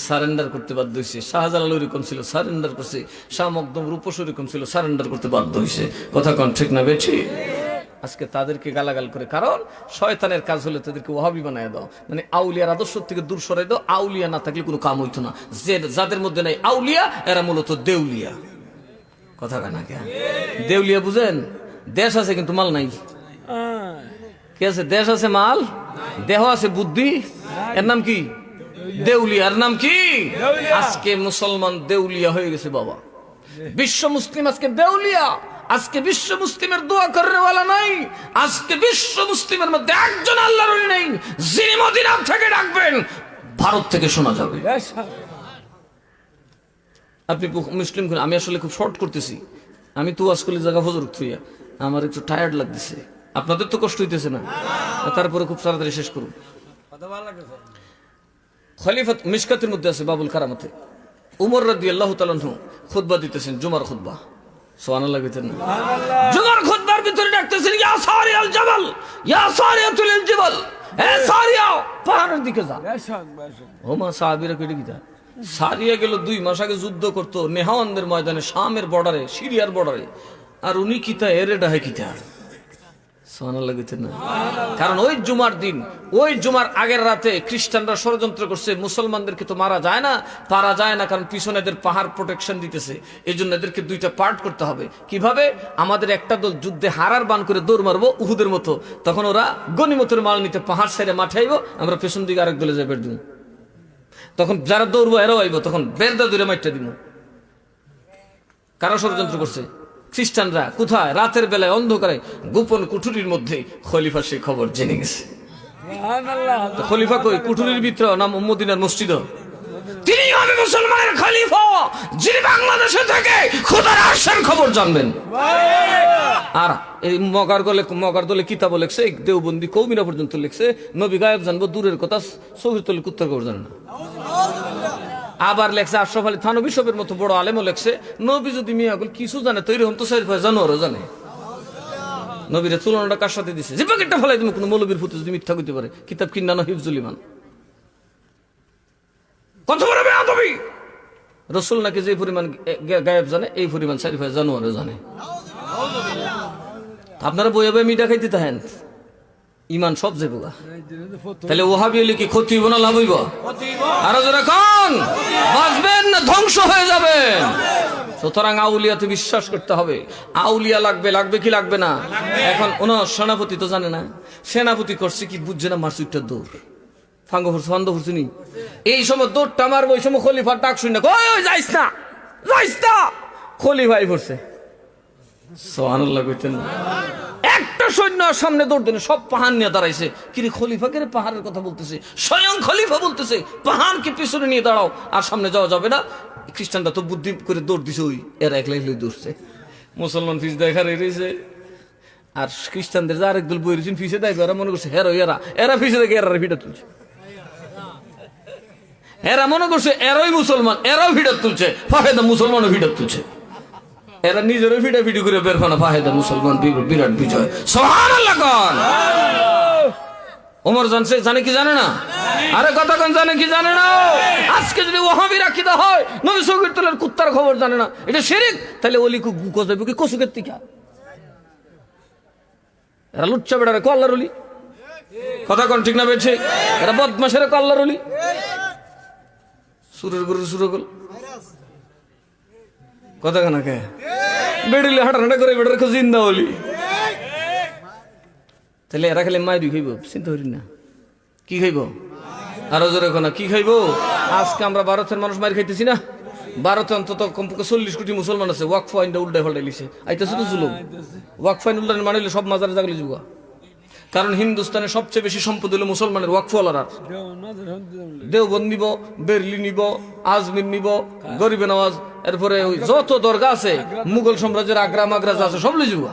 সারেন্ডার করতে বাধ্য হয়েছে। শাহজালাল ওই রকম ছিল, সারেন্ডার করছে। শাহ মকদম রূপস ওই রকম ছিল, সারেন্ডার করতে বাধ্য হয়েছে। কথা কন, ঠিক না বেঠি? আজকে তাদেরকে গালাগাল করে, কারণ শয়তানের কাজ হলে তাদেরকে ওহাবি বানায় দাও, মানে আউলিয়ার আদর্শ থেকে দূর সরাই দাও। আউলিয়া না থাকলে কোনো কাম হইতো না। যাদের মধ্যে নাই আউলিয়া এরা মূলত দেউলিয়া। কথা কয় না? দেউলিয়া বুঝেন? দেশ আছে কিন্তু মাল নাই। কি আছে? দেশ আছে মাল, দেহ আছে বুদ্ধি, এর নাম কি? দেউলিয়া। এর নাম কি? আজকে মুসলমান দেউলিয়া হয়ে গেছে বাবা। বিশ্ব মুসলিম আজকে দেউলিয়া। আজকে বিশ্ব মুসলিমের দোয়া করেওয়ালা নাই। আজকে বিশ্ব মুসলিমের মধ্যে একজন আল্লাহর ওলি নেই যিনি মদিনা থেকে ডাকবেন ভারত থেকে শোনা যাবে। আপনি মুসলিম, আমি আসলে খুব শর্ট করতেছি, আমি তো আজকাল জায়গা ফজর থুইয়া আমার একটু টায়ার্ড লাগতেছে, আপনাদের তো কষ্ট হইতেছে না, তারপরে খুব তাড়াতাড়ি শেষ করুন। খলিফা মিশকাতের মধ্যে আছে বাবুল কারামতে, উমর রাদিয়াল্লাহু তাআলা আনহু খুতবা দিতেছেন, জুমার খুতবা। সুবহানাল্লাহ কইতেন না? জুমার খুতবার ভিতরে ডাকতেছেন, ইয়া সারিয়াল জাবাল, ইয়া সারিয়াতুল জিবাল, এ সারিয়া পাহাড়ের দিকে যা। ও মা সাহাবীরা কইতে কি? সারিয়া গেল 2 মাস আগে যুদ্ধ করতো নেহাওয়ানদের ময়দানে, শামের বর্ডারে, সিরিয়ার বর্ডারে, আর উনি কিতা এরে ডাহে কিতা। সুবহানাল্লাহ কইতেন না? কারণ ওই জুমার দিন, ওই জুমার আগের রাতে খ্রিস্টানরা ষড়যন্ত্র করছে, মুসলমানদেরকে তো মারা যায় না, পারা যায় না, কারণ পিছনে এদের পাহাড় প্রোটেকশন দিতেছে, এই জন্য এদেরকে 2টা পার্ট করতে হবে। কিভাবে? আমাদের একটা দল যুদ্ধে হারার বান করে দৌড় মারবো উহুদের মতো, তখন ওরা গনিমতের মাল নিতে পাহাড় সাইডে মাঠে আইব, আমরা পেছন দিকে আরেক দলে যাই বের দিব, তখন যারা দৌড়বো এরাও আইব, তখন বেরদা দূরে মাইটটা দিব। কারা ষড়যন্ত্র করছে? খ্রিস্টানরা। কোথায়? রাতের বেলায় অন্ধকারে গোপন কুঠুরির মধ্যে খলিফা সেই খবর জেনে গেছে। খলিফা কই? কুঠুরির ভিতরে, নাম মদিনার মসজিদ। তিনি হবে মুসলমানের খলিফা, যিনি বাংলাদেশে থেকে খোদার আরশের খবর জানবেন। আর এই মগার দলে কিতাব লেখছে, দেওবন্দি কৌমিরা পর্যন্ত লেখছে, নবী গায়েব জানবো দূরের কথা, শহীদ তলে কুত্তার খবর জানে না। আবার লেখছে আশরাফ আলী থানভী সবের মতো বড় আলেমও লেখছে, নবী যদি মিয়াগুল কিছু জানে তো এরকম তো জানোয়ারও জানে। নবীর তুলনাটা কার সাথে দিছে? যে প্যাকেটটা ফেলাই তুমি কোনো মৌলবীর ফুটে যদি মিথ্যা করতে পারে, কিতাব কিন্নানো হিফজুল ইমান। কত বড় বেয়াদবি! রাসূল নাকি যে পরিমাণ গায়েব জানে, এই পরিমাণ সারিফায় জানোয়ারও জানে। আপনারা বইয়া বইয়া মিঠা খাইতে থাকেন, ইমান সব যাবো। তাহলে ওহাবি হলে কি ক্ষতি হইব না লাভ হইব? আরো জোরে কোন? বাঁচবেন না ধ্বংস হয়ে যাবেন। সুতরাং আউলিয়াতে বিশ্বাস করতে হবে। আউলিয়া লাগবে কি লাগবে না? এখন ওনা সেনাপতি তো জানে না, সেনাপতি করছে কি বুঝছে না, মারসুইটটা দৌড় ফাঙ্গো ফুরছে নি, এই সময় দৌড়টা মারবো, ওই সময় খলিফার ডাক শুনে না, ওই যাইস না খলিফাই পড়ছে। সুবহানাল্লাহ কইতেন না? একটা সৈন্য সামনে দৌড় দেন, সব পাহাড় নিয়ে দাঁড়াইছে। কিরে খলিফাকে পাহাড়ের কথা বলতেছে, স্বয়ং খলিফা বলতেছে পাহাড়কে পিছনে নিয়ে দাঁড়াও, আর সামনে যাওয়া যাবে না। খ্রিস্টানরা তো বুদ্ধি করে দৌড় দিছে, ওই এরা একলাই দৌড়ছে। মুসলমান ফিস দেখা রয়েছে, আর খ্রিস্টানদের যে আরেক দল বইরেছেন ফিসে দেখবে, এরা মনে করছে হেরো এরা ফিসে দেখে এরা ভিড়া তুলছে। এরা মনে করছে এরাই মুসলমান, এরাও ভিড়া তুলছে, ফাহেদা মুসলমানও ভিড়া তুলছে। এরা নিজেরও ভিডাভিডি করে বের ফানা ফাহেদা মুসলমান বিরাট বিজয়। সুবহানাল্লাহ কোন? ওমর জানে কি জানে না? আরে কথা কোন জানে কি জানে না? আজকে যদি ওহাবির আকীদা হয় নবী সগীর তলের কুত্তার খবর জানে না, এটা শিরক, তাহলে ওলি কু গজাবে কি কসুকের টিকা? এরা লুচ্চা বেড়ারে কো আল্লাহর ওলি। কথা কোন ঠিক না বেছে? এরা বদমাশের কো আল্লাহর ওলি। সুরের গুরু সুরগল কথা কেনা কে বেড়িলে হাঁটা করে বেড়ার জিন্দা হলি, তাহলে এরা খালি মাইরি খাইব, চিন্তা করি না কি খাইব? আরো জোরে কোনা কি খাইব? আজকে আমরা ভারতের মানুষ মারি খাইতেছি না? ভারতে অন্তত কমপক্ষে 40 কোটি মুসলমান আছে, ওয়াকফ আইনটা উল্টাই পাল্টাই লিছে, আইতেছে তো জুলুম। ওয়াকফ আইন উল্টান মানিলে সব মাজারে জাগলে যুগা, কারণ হিন্দুস্তানের সবচেয়ে বেশি সম্পদ হলো মুসলমানের ওয়াকফওয়ালারা। দেওবন্দ নিব, বেরলিন নিব, আজমির নিব, গরিবে নওয়াজ, এরপরে ওই যত দরগা আছে মুঘল সাম্রাজ্যের আগ্রা মাগ্রা যা আছে সব লিয়ে যাবো।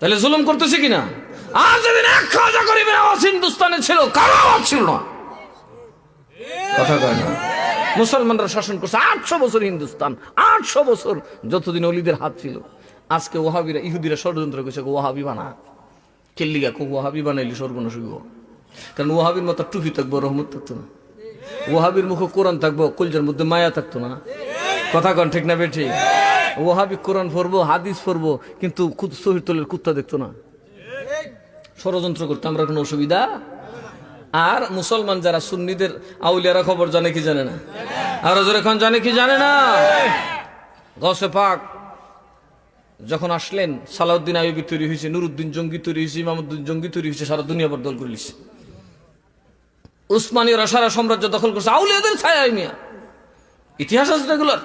তাহলে জুলুম করতেছে কিনা? আর যেদিন 1000 গরিবে নওয়াজ হিন্দুস্তানে ছিল, কারো অভাব ছিল না। কথা কয় না? মুসলমানরা শাসন করছে 800 বছর হিন্দুস্তান, 800 বছর যতদিন অলিদের হাত ছিল। আজকে ওয়াহাবিরা, ইহুদিরা ষড়যন্ত্র করছে ওয়াহাবি বানা। কেল্লিগা খুব ওয়াহাবি বানাইলি সর্বনাশ হইব। কারণ ওয়াহাবির মতো টুপি থাকবো, রহমত থাকতো না। ওয়াহাবির মুখে কোরআন থাকবো, কলজার মধ্যে মায়া থাকতো না। কথা কন ঠিক না বেঠি? ওয়াহাবি কোরআন পড়বো, হাদিস পড়বো, কিন্তু শহীদ তলের কুত্তা দেখতো না। ষড়যন্ত্র করতে আমরা কোনো অসুবিধা। আর মুসলমান যারা সুন্নিদের আউলিয়ারা খবর জানে কি জানে না? আর যারা এখন জানে কি জানে না? গসে পাক যখন আসলেন সালাউদ্দিন আইয়ুবী তৈরি হয়েছে, নুরুদ্দিন জঙ্গি তৈরি হয়েছে, ইমামউদ্দিন জঙ্গি তৈরি হয়েছে, সারা দুনিয়া বদল করে নিছে। উসমানীয়রা সারা সাম্রাজ্য দখল করছে আউলিয়াদের ছায়ায় মিয়া। ইতিহাস আছে এগুলোর।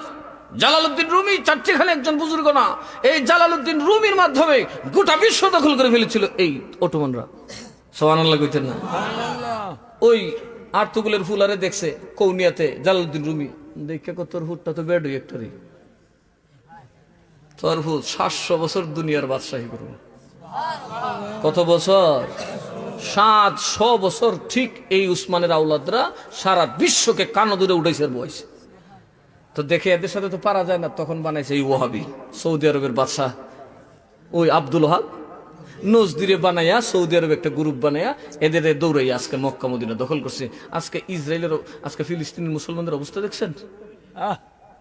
জালালউদ্দিন রুমি চারটিখানে একজন বুজুর্গ না, এই জালালউদ্দিন রুমির মাধ্যমে গোটা বিশ্ব দখল করে ফেলেছিল এই অটোমানরা। সুবহানাল্লাহ কইতেন না? ওই আর্তুগুলের ফুলারে দেখছে কৌনিয়াতে জালালউদ্দিন রুমি, দেখে তোর ফুটটা তো বেড একটারই, তোর ফুট 700 বছর দুনিয়ার বাদশাহী করব। কত বছর? 700 বছর। ঠিক এই উসমানের আওলাদরা সারা বিশ্বকে কানো দূরে উঠেছে বয়সে। তো দেখে এদের সাথে তো পারা যায় না, তখন বানাইছে এই ওয়াহাবি, সৌদি আরবের বাদশাহ ওই আব্দুল ওয়াহাব নজদিরে বানাইয়া সৌদি আরবে একটা গ্রুপ বানাইয়া এদের দৌড়াই আজকে মক্কা মদিনা দখল করছে। আজকে ইসরায়েলের, আজকে ফিলিস্তিনের মুসলমানদের অবস্থা দেখছেন?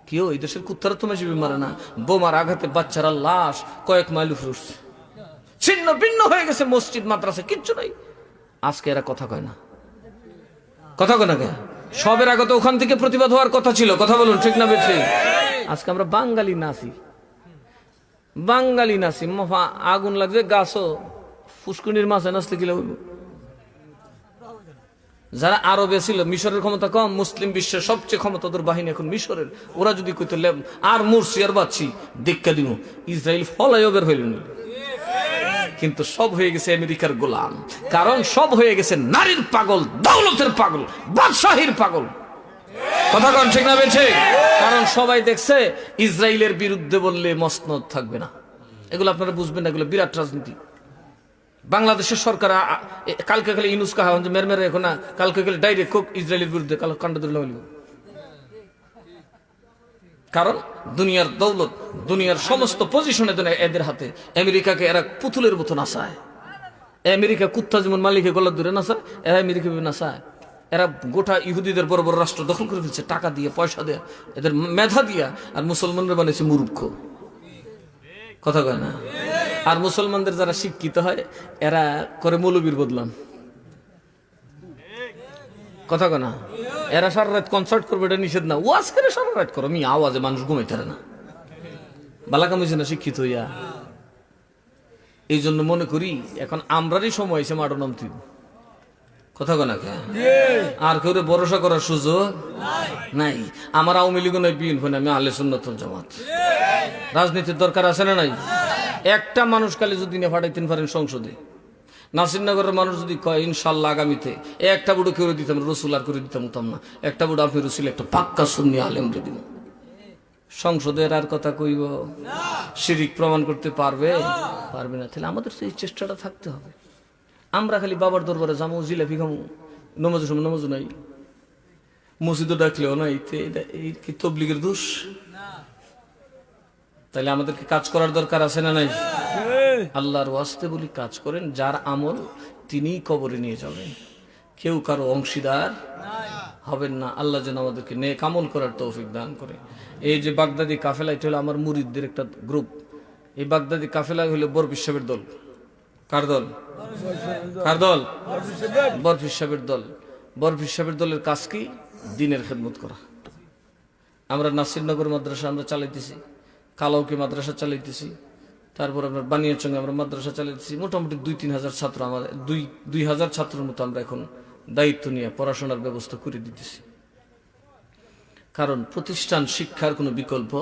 কেউ এই দেশের কুত্তারা তো মেশিবি মারে না, বোমার আঘাতে বাচ্চারা লাশ কয়েক মাইল উপরে উঠছে, ছিন্ন ভিন্ন হয়ে গেছে মসজিদ মাদ্রাসা, কিচ্ছু নাই। আজকে এরা কথা কয় না, কথা কয় না কে? সবের আগে তো ওখান থেকে প্রতিবাদ হওয়ার কথা ছিল, কথা বলুন ঠিক না বেঠিক? আজকে আমরা বাঙালি নাচি, বাঙালি নাচি, আগুন লাগবে গাছও ফুসকুনির মাছে নাচতে গেলে হইব। যারা আরবে ছিল, মিশরের ক্ষমতা কম, মুসলিম বিশ্বের সবচেয়ে ক্ষমতাধর বাহিনী এখন মিশরের, ওরা যদি কইতো আর মুরসি আর বাচ্চি দেখা দিব, ইসরায়েল ফলাইও বের হইলেন। কিন্তু সব হয়ে গেছে আমেরিকার গোলাম, কারণ সব হয়ে গেছে নারীর পাগল, দৌলতের পাগল, বাদশাহীর পাগল। কথা কন ঠিক না বেঠে? কারণ সবাই দেখছে ইসরায়েলের বিরুদ্ধে বললে মসনদ থাকবে না। এগুলো আপনারা বুঝবেন না, এগুলো বিরাট রাজনীতি। বাংলাদেশের সরকার কালকে খালি ইউনুস কাহা মেরমেরে এখন না, কালকে গেলে ডাইরেক্ট কোক ইসরায়েলের বিরুদ্ধে কাল কাণ্ড ধরে হইল। কারণ দুনিয়ার দৌলত, দুনিয়ার সমস্ত পজিশনে এদের হাতে। আমেরিকাকে এরা পুতুলের মতো নাচায়। আমেরিকা কুত্তা যেমন মালিকে গলার দূরে নাচায়, এরা আমেরিকা নাচায়। এরা গোটা ইহুদিদের বড় বড় রাষ্ট্র দখল করে ফেলছে, টাকা দিয়ে, পয়সা দেয়া, এদের মেধা দিয়া। আর মুসলমানরা বানিয়েছে মূর্খ, কথা কয় না? আর মুসলমানদের যারা শিক্ষিত হয় এরা করে মৌলবীর বদলাম, কথা কয় না? এরা সারা রাত কনসার্ট করবে, এটা নিষেধ না, ওয়াজ করে সারা রাত করো, আমি আওয়াজে মানুষ ঘুমাইতে পারে না, বালাকাম হয়েছে না শিক্ষিত হইয়া। এই জন্য মনে করি এখন আমরারই সময় হয়েছে মাঠে নামতে, কথা কয় না? আর কেউ ভরসা করার সুযোগ নাই। আমার আওয়ামী লীগ নয়, বিএনপি নয়, আমি আহলে সুন্নাত ওয়াল জামাত। রাজনীতির দরকার আছে না নাই? একটা মানুষ কালে যদি না ফাটাইতেন পারেন সংসদে, নাসিরনগরের মানুষ যদি কয় ইনশাল্লাহ আগামীতে একটা বুড়ো করে দিতাম, রসুল আর করে দিতাম হতাম না, একটা বুড়ো আপনি রসুল একটা পাক্কা সুন্নি আলেম দিয়ে দিব, সংসদের আর কথা কইব? শিরিক প্রমাণ করতে পারবে? পারবে না। তাহলে আমাদের সেই চেষ্টাটা থাকতে হবে। আমরা খালি বাবার দরবারে যাবো, জিলাপি খামু, নমাজের সময় নমাজও নাই, মসজিদও ডাকলেও নাই, এই কি তবলিগের দোষ? তাহলে আমাদেরকে কাজ করার দরকার আছে না নাই? আল্লাহর ওয়াস্তে বলি কাজ করেন, যার আমল তিনিই কবরে নিয়ে যাবেন, কেউ কারো অংশীদার হবেন না। আল্লাহ যেন আমাদেরকে নেক আমল করার তৌফিক দান করে। এই যে বাগদাদি কাফেলা, এটা হলো আমার মুরিদদের একটা গ্রুপ। এই বাগদাদি কাফেলা হলো বরফি সাহেবের দল। কার দল? কার দল? বরফি সাহেবের দল। বরফি সাহেবের দলের কাজ কি? দ্বীনের খেদমত করা। আমরা নাসিরনগর মাদ্রাসা আমরা চালাইতেছি, কালাউকি মাদ্রাসা চালাইতেছি, তারপর আপনার বানিয়াচঙ্গে আমরা মাদ্রাসা চালাইতেছি। মোটামুটি 2-3 হাজার ছাত্র, আমাদের 2,000 ছাত্রের মতো আমরা এখন দায়িত্ব নিয়ে পড়াশোনার ব্যবস্থা করে দিতেছি। কারণ প্রতিষ্ঠান শিক্ষার কোনো বিকল্প,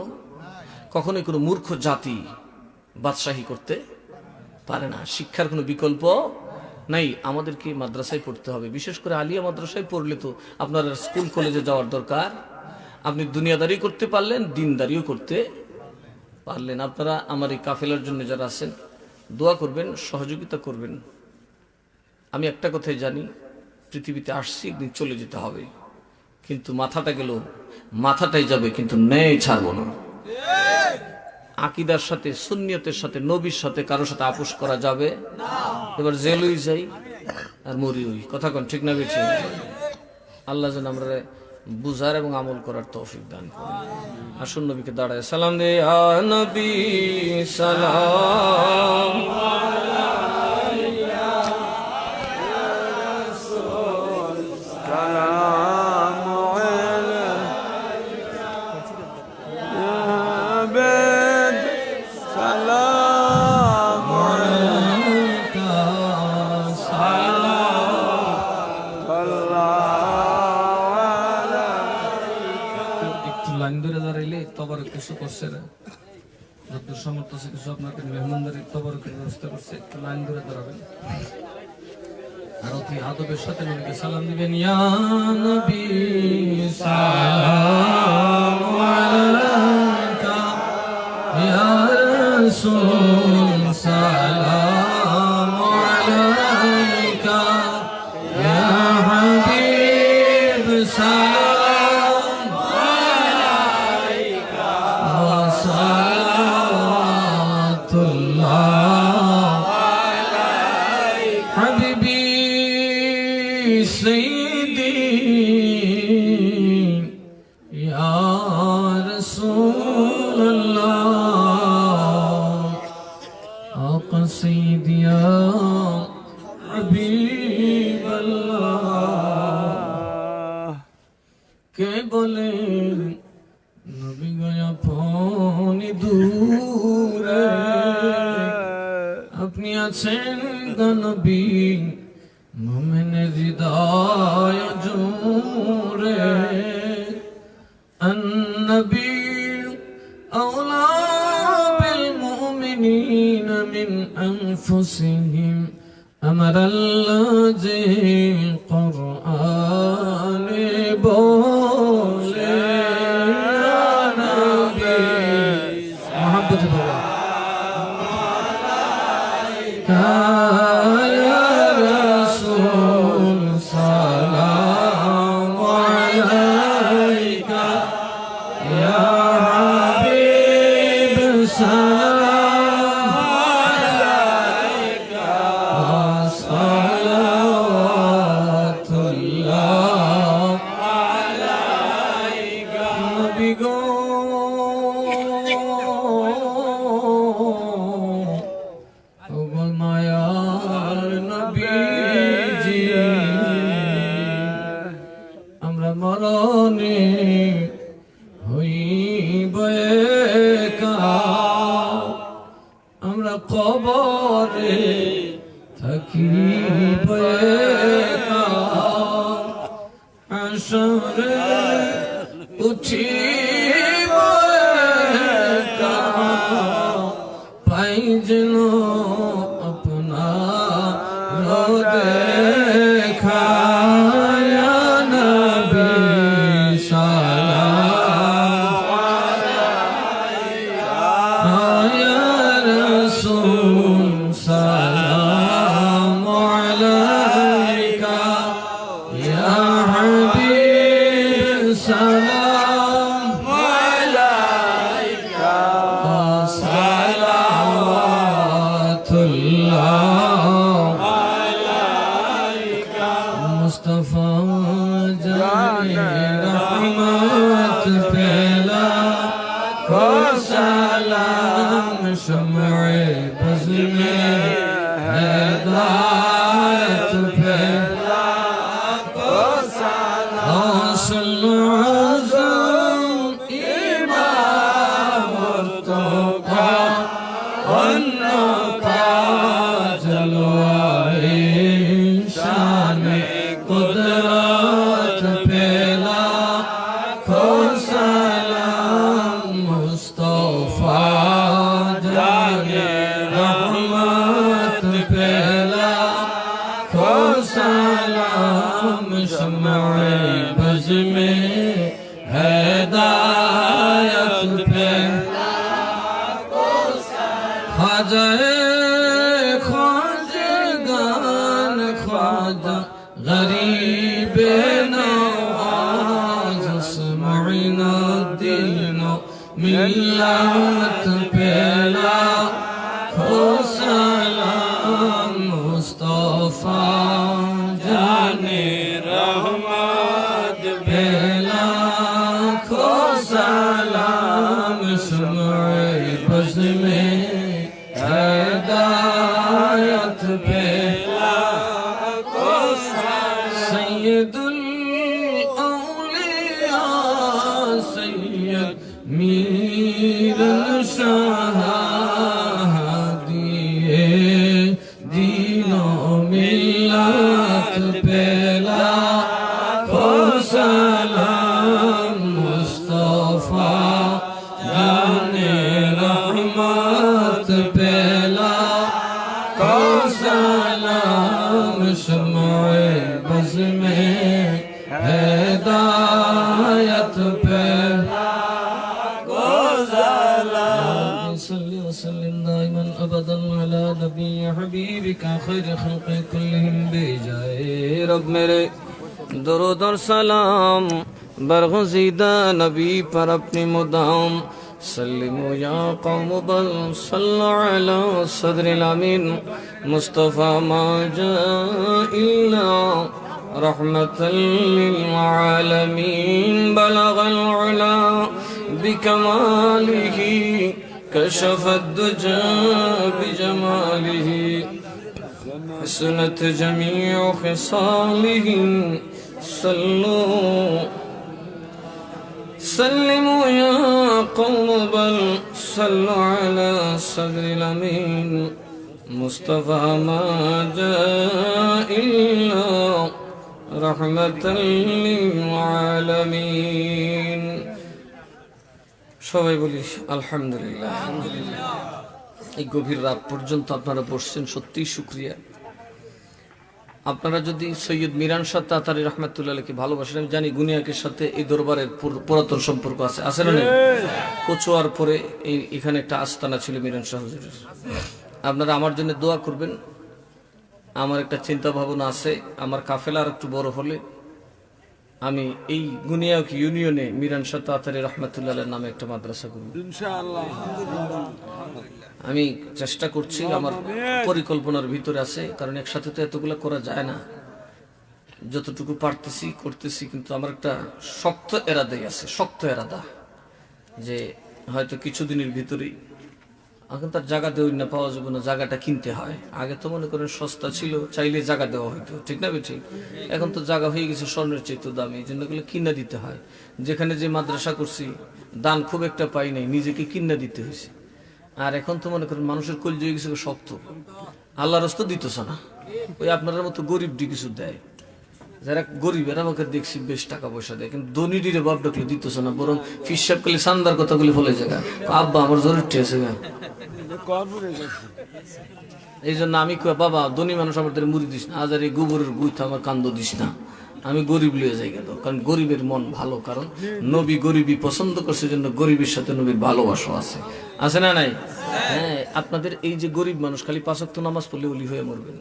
কখনোই কোনো মূর্খ জাতি বাদশাহী করতে পারে না। শিক্ষার কোনো বিকল্প নাই, আমাদেরকে মাদ্রাসায় পড়তে হবে। বিশেষ করে আলিয়া মাদ্রাসায় পড়লে তো আপনার স্কুল কলেজে যাওয়ার দরকার। আপনি দুনিয়াদারি করতে পারলেন, দিনদারিও করতে পারলেন। আপনারা আমার এই কাফেলার জন্য যারা আছেন দোয়া করবেন, সহযোগিতা করবেন। আমি একটা কথাই জানি, পৃথিবীতে আসছি, একদিন চলে যেতে হবে, কিন্তু মাথাটা গেল, মাথাটাই যাবে, কিন্তু ন্যায় ছাড়বো না। আকিদার সাথে, সুন্নিয়তের সাথে, নবীর সাথে কারোর সাথে আপোষ করা যাবে না। এবার জেলই যাই আর মরি ওই, কথা কোন ঠিক না বেঠিক? আল্লাহ যেন আমরা বুঝার এবং আমল করার তৌফিক দান করেন। আসুন নবীকে দাঁড়ায় সালাম দে, ইয়া নবী সালাম সালাম তবরক কিছু করছে না, যত সমর্থ আছে কিছু আপনাকে মেহমানদারি তবরকের ব্যবস্থা করছে, একটু লাইন ধরে দাঁড়াবেন আর অতি আদবের সাথে নবীকে সালাম দিবেন। ইয়া নবী সালাম আলাইকা, ইয়া রাসূল সালাম আলাইকা, ইয়া হাবিব সালাম আলাইকা, ওয়া সালাতুল্লাহ আলাইকা হাবিবি سيدي يا رسول الله آقا سيدي يا حبيب الله কে বলে নবী গয়া আপনি দূরে, আপনি আছেন গো নবী মুমিনের হৃদয় জুড়ে। النبي أولى بالمؤمنين من أنفسهم أمر الذي القرآن بولي يا نبي محبة الله মরণে হইব একা, আমরা কবরে থাকিব একা, হাসরে উঠিব একা, পাই যেন আপনার দেখা। मुस्तफा जाने रहमत फैला को सलाम शम्ए बज़ में हिदायत फैला को सलाम आज़म इमाम मुर्तज़ा उनका जलवाए शाने कुदरत पेला को सलाम मुस्तफा जाने रहमत पेला को सलाम शम्ए बज़ में हिदायत पेला को सलाम ख्वाजा ख्वाजगान ख्वाजा गरीब नवाज स्मअना दिनो मिल्लत पेला को सलाम मुस्तफा जाने रहमत पेला को सलाम शम्ए बज़ में हिदायत पेला सैयदुल औलिया सैयद मीर शाह दिए दीनो मिल्लत पेला को सलाम मुस्तफा وسلم دائما أبدا على نبي حبيبك خير خلق كلهم بجائے رب میرے درود اور سلام برگزیدہ نبی پر اپنی مدام سلموا یا قوم بل صلوا علی صدر الامین مصطفیٰ ما جاء الا رحمة للعالمين بلغ العلا بكماله كشف الدجى بجماله حسنت جميع خصاله سلموا يا قوم بل صلوا على صدر الأمين مصطفى ما جاء إلا رحمة للعالمين সবাই বলি আলহামদুলিল্লাহ। এই গভীর রাত পর্যন্ত আপনারা বসছেন, সত্যিই শুকরিয়া। আপনারা যদি সৈয়দ মিরান শাহ তাতারী রহমাতুল্লাহ আলাইহি ভালোবাসেন, আমি জানি গুনিয়াকের সাথে এই দরবারের পুরাতন সম্পর্ক আছে না? কোচোয়ার পরে এখানে একটা আস্তানা ছিল মিরান শাহ হুজুরের। আপনারা আমার জন্য দোয়া করবেন। আমার একটা চিন্তা ভাবনা আছে, আমার কাফেলা আর একটু বড় হলে আমি এই গুনিয়াক ইউনিয়নে মিরান শাহ তাতারী রহমাতুল্লাহ আলাইহির নামে একটা মাদ্রাসা করব ইনশাআল্লাহ। আমি চেষ্টা করছি, আমার পরিকল্পনার ভিতরে আছে, কারণ একসাথে তো এতগুলো করা যায় না। যতটুকু পারতেছি করতেছি, কিন্তু আমার একটা শক্ত এরাদাই আছে, শক্ত এরাদা যে হয়তো কিছুদিনের ভিতরেই, এখন তার জায়গা দেওয়া না, পাওয়া যাবে না, জায়গাটা কিনতে হয়। আগে তো মনে করেন সস্তা ছিল, চাইলে জায়গা দেওয়া হইতো, ঠিক না ঠিক? এখন তো জায়গা হয়ে গেছে স্বর্ণের চেয়ে দামি, এই জন্য এগুলো কিনা দিতে হয়। যেখানে যে মাদ্রাসা করছি দান খুব একটা পাই নাই, নিজেকে কিনা দিতে হয়েছে। আর এখন তো মনে করেন মানুষের কলজি হয়ে গেছে শক্ত, আল্লাহর রাস্তা দিতেছে না। ওই আপনার মতো গরিব ডি কিছু দেয়, যারা গরিব এরা আমাকে দেখছি বেশ টাকা পয়সা দেয়, কিন্তু ধনী ডিরে বাপ ডাকলে দিতেছে না, বরং ফিসাব করলে সান্দার কথাগুলি বলে জায়গা আব্বা আমার জরুরি আছে। এই জন্য আমি বাবা ধনী মানুষ আমাদের মুড়ি দিস না, আজ আর এই গোবরের গুইথা আমার কান্দ দিস না, আমি গরিব লিয়ে যাই গেল। কারণ গরিবের মন ভালো, কারণ নবী গরিবই পছন্দ করছে, জন্য গরিবের সাথে নবীর ভালোবাসা আছে না নাই? হ্যাঁ, আপনাদের এই যে গরিব মানুষ খালি 5 ওয়াক্ত নামাজ পড়লে ওলি হয়ে মরবেন,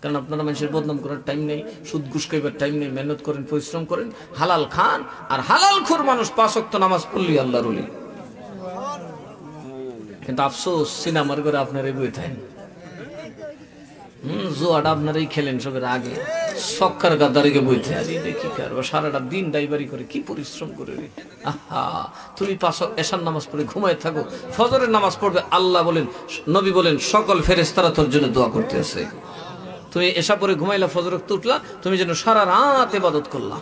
কারণ আপনারা মানুষের বদনাম করার টাইম নেই, সুদ ঘুষ খাইবার টাইম নেই, মেহনত করেন, পরিশ্রম করেন, হালাল খান। আর হালাল খোর মানুষ 5 ওয়াক্ত নামাজ পড়লেই আল্লাহর ওলি। কিন্তু আফসোস সিনেমার করে আপনার এই বই থাকেন, জোয়াটা আপনারাই খেলেন সবের আগে, সক্কার গাদ্দারিকে বইতে আজ দেখি কারবার সারাটা দিন ড্রাইভারি করে কি পরিশ্রম করে রে। আহা, তুমি 5 ওয়াক্ত এশার নামাজ পড়ে ঘুমায় থাকো, ফজরের নামাজ পড়বে, আল্লাহ বলেন, নবী বলেন, সকল ফেরেশতারা তোর জন্য দোয়া করতে আছে। তুমি এশা পরে ঘুমাইলা, ফজর ওয়াক্ত উঠলা, তুমি যেন সারা রাত ইবাদত করলা।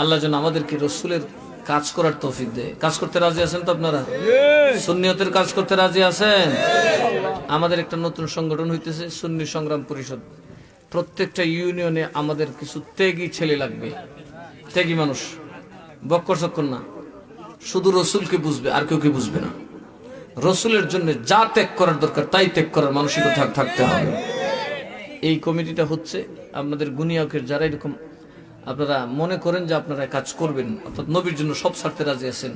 আল্লাহ যেন আমাদেরকে রাসূলের কাজ করার তৌফিক দেয়। কাজ করতে রাজি আছেন তো আপনারা? সুন্নিয়তের কাজ করতে রাজি আছেন? আমাদের একটা নতুন সংগঠন হইতেছে, সুন্নি সংগ্রাম পরিষদ। প্রত্যেকটা ইউনিয়নে আমাদের কিছু ত্যাগী ছেলে লাগবে, ত্যাগী মানুষ, বক্কর চক্কর না, শুধু রসুলকে বুঝবে, আর কেউ বুঝবে না। রসুলের জন্য যা ত্যাগ করার দরকার তাই ত্যাগ করার মানসিকতা থাকতে হবে। এই কমিটিটা হচ্ছে আপনাদের গুনিয়াকের, যারা এরকম আপনারা মনে করেন যে আপনারা কাজ করবেন, অর্থাৎ নবীর জন্য সব ছাড়তে রাজি আছেন,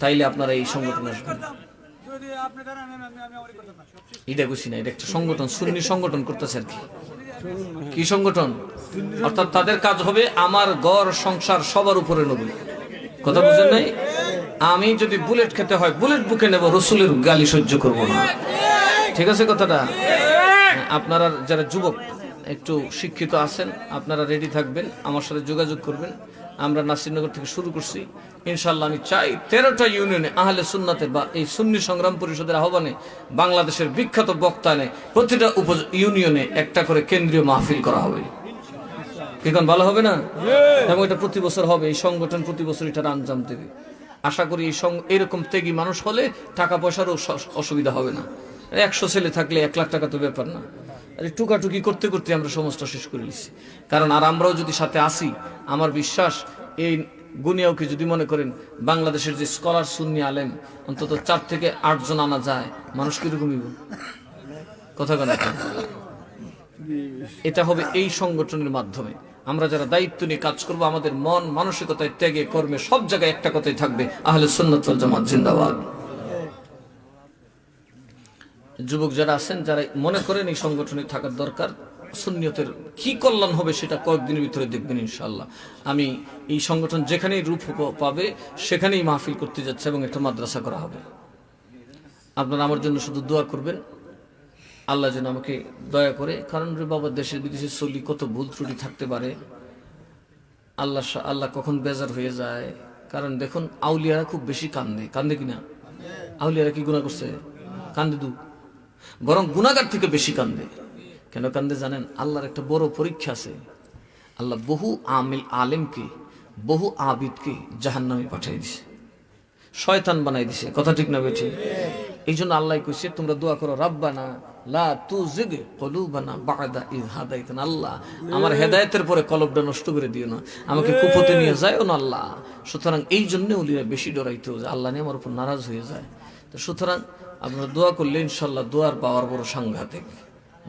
তাইলে আপনারা এই সংগঠন আসবেন। এটা বুঝি না, এটা একটা সংগঠন, সুন্নি সংগঠন করতেছে আর কি সংগঠন, অর্থাৎ তাদের কাজ হবে আমার ঘর সংসার সবার উপরে নবী। কথা বুঝেন নাই? আমি যদি বুলেট খেতে হয় বুলেট বুকে নেব, রসুলের গালি সহ্য করব না। ঠিক আছে কথাটা? আপনারা যারা যুবক একটু শিক্ষিত আছেন, আপনারা রেডি থাকবেন, আমার সাথে যোগাযোগ করবেন। আমরা নাসিরনগর থেকে শুরু করছি, ইনশাআল্লাহ আমি চাই 13টা ইউনিয়নে আহলে সুন্নাতের বা এই সুন্নি সংগ্রাম পরিষদের আহ্বানে বাংলাদেশের বিখ্যাত বক্তানে প্রতিটা ইউনিয়নে একটা করে কেন্দ্রীয় মাহফিল করা হবে। এখন ভালো হবে না? এবং এটা প্রতি বছর হবে, এই সংগঠন প্রতি বছর এটার আঞ্জাম দেবে। আশা করি এরকম ত্যাগী মানুষ হলে টাকা পয়সারও অসুবিধা হবে না। 100 ছেলে থাকলে 1 লাখ টাকা তো ব্যাপার না। আরে টুকাটুকি করতে করতে আমরা সমস্ত শেষ করে নিচ্ছি। কারণ আর আমরাও যদি সাথে আসি, আমার বিশ্বাস এই গুনিয়াওকে যদি মনে করেন বাংলাদেশের যে স্কলার সুন্নি আলেম অন্তত 4 থেকে 8 জন আনা যায়, মানুষ কিরকম হইব? কথা বলে এটা হবে এই সংগঠনের মাধ্যমে। আমরা যারা দায়িত্ব নিয়ে কাজ করব, আমাদের মন মানসিকতায়, ত্যাগে, কর্মে, সব জায়গায় একটা কথাই থাকবে, আহলে সুন্নাত ওয়াল জামাত জিন্দাবাদ। যুবক যারা আছেন, যারা মনে করেন এই সংগঠনে থাকার দরকার, সুন্নিয়তের কি কল্যাণ হবে সেটা কয়েকদিনের ভিতরে দেখবেন ইনশাআল্লাহ। আমি এই সংগঠন যেখানেই রূপ পাবে সেখানেই মাহফিল করতে যাচ্ছে এবং একটা মাদ্রাসা করা হবে। আপনারা আমার জন্য শুধু দোয়া করবেন, আল্লাহ যেন আমাকে দয়া করে। কারণ রে বাবা, দেশের বিদেশে চলি, কত ভুল ত্রুটি থাকতে পারে। আল্লাহ কখন বেজার হয়ে যায়। কারণ দেখুন, আউলিয়ারা খুব বেশি কান্দে কিনা? আউলিয়ারা কি গুনাহ করছে? কান্দে দু, বরং গুনাহগার থেকে বেশি কান্দে। কেন কান্দে জানেন? আল্লাহর একটা বড় পরীক্ষা আছে। আল্লাহ বহু আলেমকে, বহু আবিদকে জাহান্নামে পাঠিয়ে দিছে, শয়তান বানাই দিছে। কথা ঠিক না বেঠিক? এই জন্য আল্লাহ কইছে, তোমরা দোয়া করো, রাব্বানা লা তুজিগ কুলুবানা বা'দা ইয হাদাইতানা। আল্লাহ, আমার হেদায়েতের পরে কলবটা নষ্ট করে দিও না, আমাকে কুফতে নিয়ে যায়ও না আল্লাহ। সুতরাং এই জন্য ওলিরা বেশি ডরাইতো যে আল্লাহ নিয়ে আমার উপর নারাজ হয়ে যায়। তো সুতরাং আপনারা দোয়া করলে ইনশাআল্লাহ দোয়ার পাওয়ার বড় সাংঘাতিক,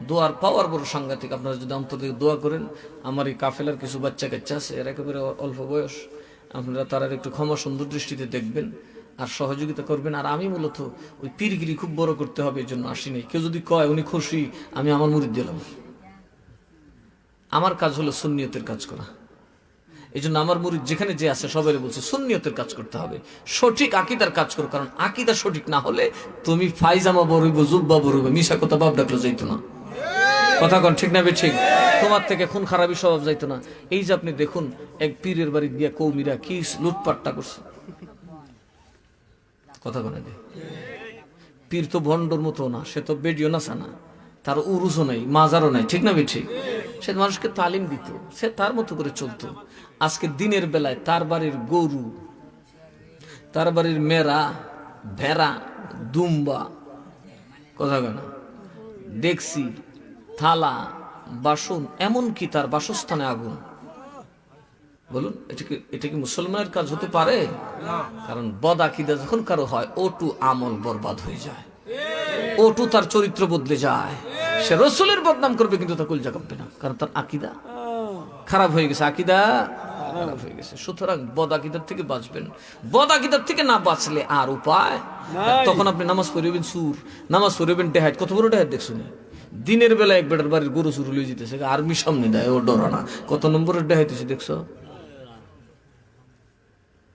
দোয়ার পাওয়ার বড় সাংঘাতিক। আপনারা যদি অন্তর থেকে দোয়া করেন, আমার এই কাফেলার কিছু বাচ্চা কাচ্চা আছে, এর একেবারে অল্প বয়স, আপনারা তারা একটু ক্ষমা সুন্দর দৃষ্টিতে দেখবেন আর সহযোগিতা করবেন। আর আমি মূলত ওই পীরগিরি খুব বড় করতে হবে এই জন্য আসিনি। কেউ যদি কয় উনি খুশি, আমি আমার মুরিদ দিলাম। আমার কাজ হলো সুন্নিয়তের কাজ করা। এই জন্য আমার মুরিদ যেখানে যে আছে সবাই বলছে সুন্নিয়তের কাজ করতে হবে, সঠিক আকীদার কাজ করো। কারণ আকীদা সঠিক না হলে তুমি ফাইজামা বড়ইব, জুব্বা বড়ইব, মিশা কথা বাপ ডাকলে যাইতো না। কথা কন ঠিক না ঠিক? তোমার থেকে খুন খারাপি স্বভাব যাইতো না। এই যে আপনি দেখুন, এক পীরের বাড়ি গিয়া কৌমিরা কি লুটপাটটা করছে। কথা কনে দে, পীর তো ভণ্ডর মতো না, সে তো বেডিও না সানা, তার উরুসও নাই, মাজারও নাই। ঠিক না ঠিক? সে মানুষকে তালিম দিত, সে তার মতো করে চলতো। আজকে দিনের বেলায় তার বাড়ির গরু, তার বাড়ির মেরা, ভেড়া, দুম্বা, কথা কেনা, ডেকসি, থালা, বাসন, এমনকি তার বাসস্থানে আগুন। বলুন, এটা কি মুসলমানের কাজ হতে পারে? কারণ বদ আকীদা যখন কারো হয়, ওটু আমল বরবাদ হয়ে যায়, ওটু তার চরিত্র বদলে যায়। সে রসুলের বদনাম করবে কিন্তু তা কলজা কাঁপবে না, কারণ তার আকীদা খারাপ হয়ে গেছে, আকীদা খারাপ হয়ে গেছে। সুতরাং বদ আকীদার থেকে বাঁচবেন। বদ আকীদার থেকে না বাঁচলে আর উপায়। তখন আপনি নামাজ পড়বেন সুর, নামাজ পড়বেন ডেহাইট। কত বড় ডেহাইট দেখছেন? দিনের বেলা এক বেটার বাড়ির গরু চুরি লয়ে যেতেছে, আর্মি সামনে দেয়, ও ডরা না। কত নম্বরের ডেহাইট হয়েছে দেখছো?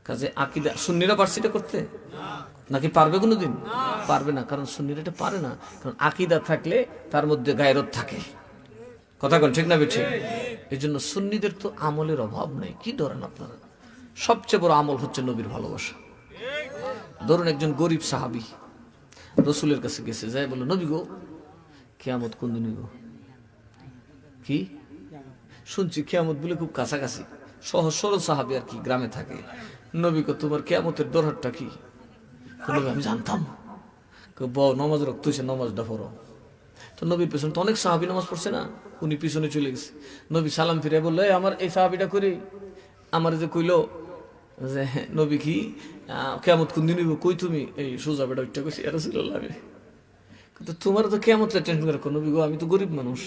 কাজে আকীদা, সুন্নিরা পারছে এটা করতে নাকি পারবে কোনোদিন? পারবে না, কারণ সুন্নিরা এটা পারে না। কারণ আকীদা থাকলে তার মধ্যে গায়রত থাকে। কথা কোন ঠিক না বেঠিক? এই জন্য সুন্নিদের তো আমলের অভাব নেই। কি ধরেন আপনারা? সবচেয়ে বড় আমল হচ্ছে নবীর ভালোবাসা। ধরুন একজন গরিব সাহাবী রসুলের কাছে গেছে, যাই বলল, নবী গো, কিয়ামত কোন দিন গো? কি শুনছি কিয়ামত বলে খুব কাছাকাছি। সহজ সরল সাহাবী আর কি, গ্রামে থাকে। নবী কো, তোমার কিয়ামতের দরহারটা কি? আমি জানতাম। বউ নামাজ রক্ত হয়েছে, নামাজটা পড়ো। তো নবীর পেছনে তো অনেক সাহাবী নামাজ পড়ছে না, উনি পিছনে চলে গেছে। নবী সালাম ফিরে বললো, আমার এই সাহাবীটা করি, আমার যে কইলো যে নবী কি কিয়ামত কোন দিন? কই তুমি? এই সোজা বেটা ওইটা কইছি, এরা ছিল লাগে। কিন্তু তোমার তো কিয়ামতটা টেনশন করে। নবী গো, আমি তো গরিব মানুষ,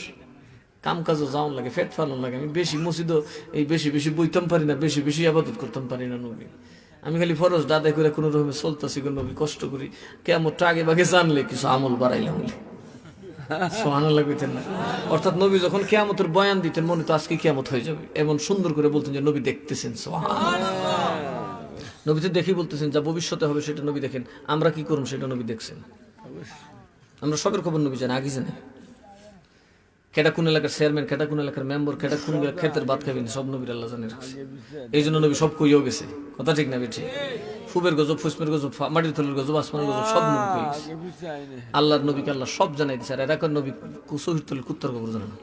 কাম কাজও যাওয়ার লাগে, ফেট ফালানো লাগে, আমি বেশি মসজিদও এই বেশি বেশি বইতাম পারি না, বেশি বেশি আবাদত করতাম পারি না নবী। আমি খালি ফরজ দাদাই করে কোনো রকমে চলতেছি গো নবী, কষ্ট করি। কিয়ামতটা আগে ভাগে জানলে কিছু আমল বাড়াইলাম। সুবহানাল্লাহ কইতেন না? অর্থাৎ নবী যখন কিয়ামতের বয়ান দিতেন, মনে তো আজকে কিয়ামত হয়ে যাবে, এমন সুন্দর করে বলতেন যে নবী দেখতেছেন। সুবহানাল্লাহ। নবী তো দেখি বলতেছেন, যা ভবিষ্যতে হবে সেটা নবী দেখেন। আমরা কি করব সেটা নবী দেখছেন। আমরা সবের খবর নবী জানে, আগে জানে। কেটা কোন এলাকার চেয়ারম্যান, কেটা কোন এলাকার মেম্বার, কেটা কোন ক্ষেতের ভাত খাবেন, সব নবীর আল্লাহ জানে রাখছে। এই জন্য নবী সব কইও গেছে। কথা ঠিক না বেঠিক? ফুবের গজব, ফুসমের গজব, মাটির থলের গজব, আসমানের গজব, সব নবী কই গেছে। আল্লাহর নবীকে আল্লাহ সব জানাই দিচ্ছে। আর এলাকার নবী শহীদ থলের কুত্তার খবর জানে না।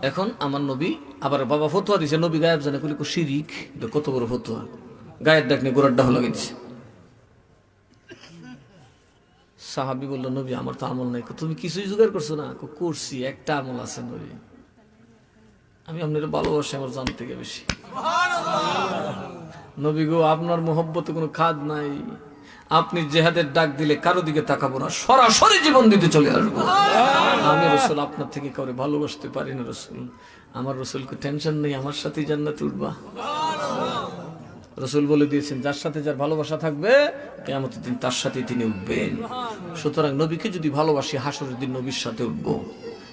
এখন আমার নবী আবার বাবা ফতোয়া দিছে, নবী গায়েব জানে, কইলে শিরিক। কত বড় ফতোয়া! গায়ের ডাক নিয়ে গোড়ার ডাহ লাগিয়ে দিছে। সাহাবী বলল, নবী আমার তো আমল নাই। তুমি কিছুই জোগাড় করছো না? করছি, একটা আমল আছে নবী, আমি আপনার ভালোবাসি আমার জান থেকে বেশি। নবী গো, আপনার মোহব্বতে কোনো খাদ নাই। আপনি জেহাদের ডাক দিলে কারো দিকে তাকাবো না, সরাসরি জীবন দিতে চলে আসবো। আমি রসুল আপনার থেকে কাউরে ভালোবাসতে পারি না রসুল। আমার রসুলকে টেনশন নেই, আমার সাথে জান্নাতে উঠবা। রাসূল বলে দিয়েছেন, যার সাথে যার ভালোবাসা থাকবে কিয়ামতের দিন তার সাথে তিনি উঠবেন। সুতরাং নবীকে যদি ভালোবাসি, হাসরের দিন নবীর সাথে উঠবো।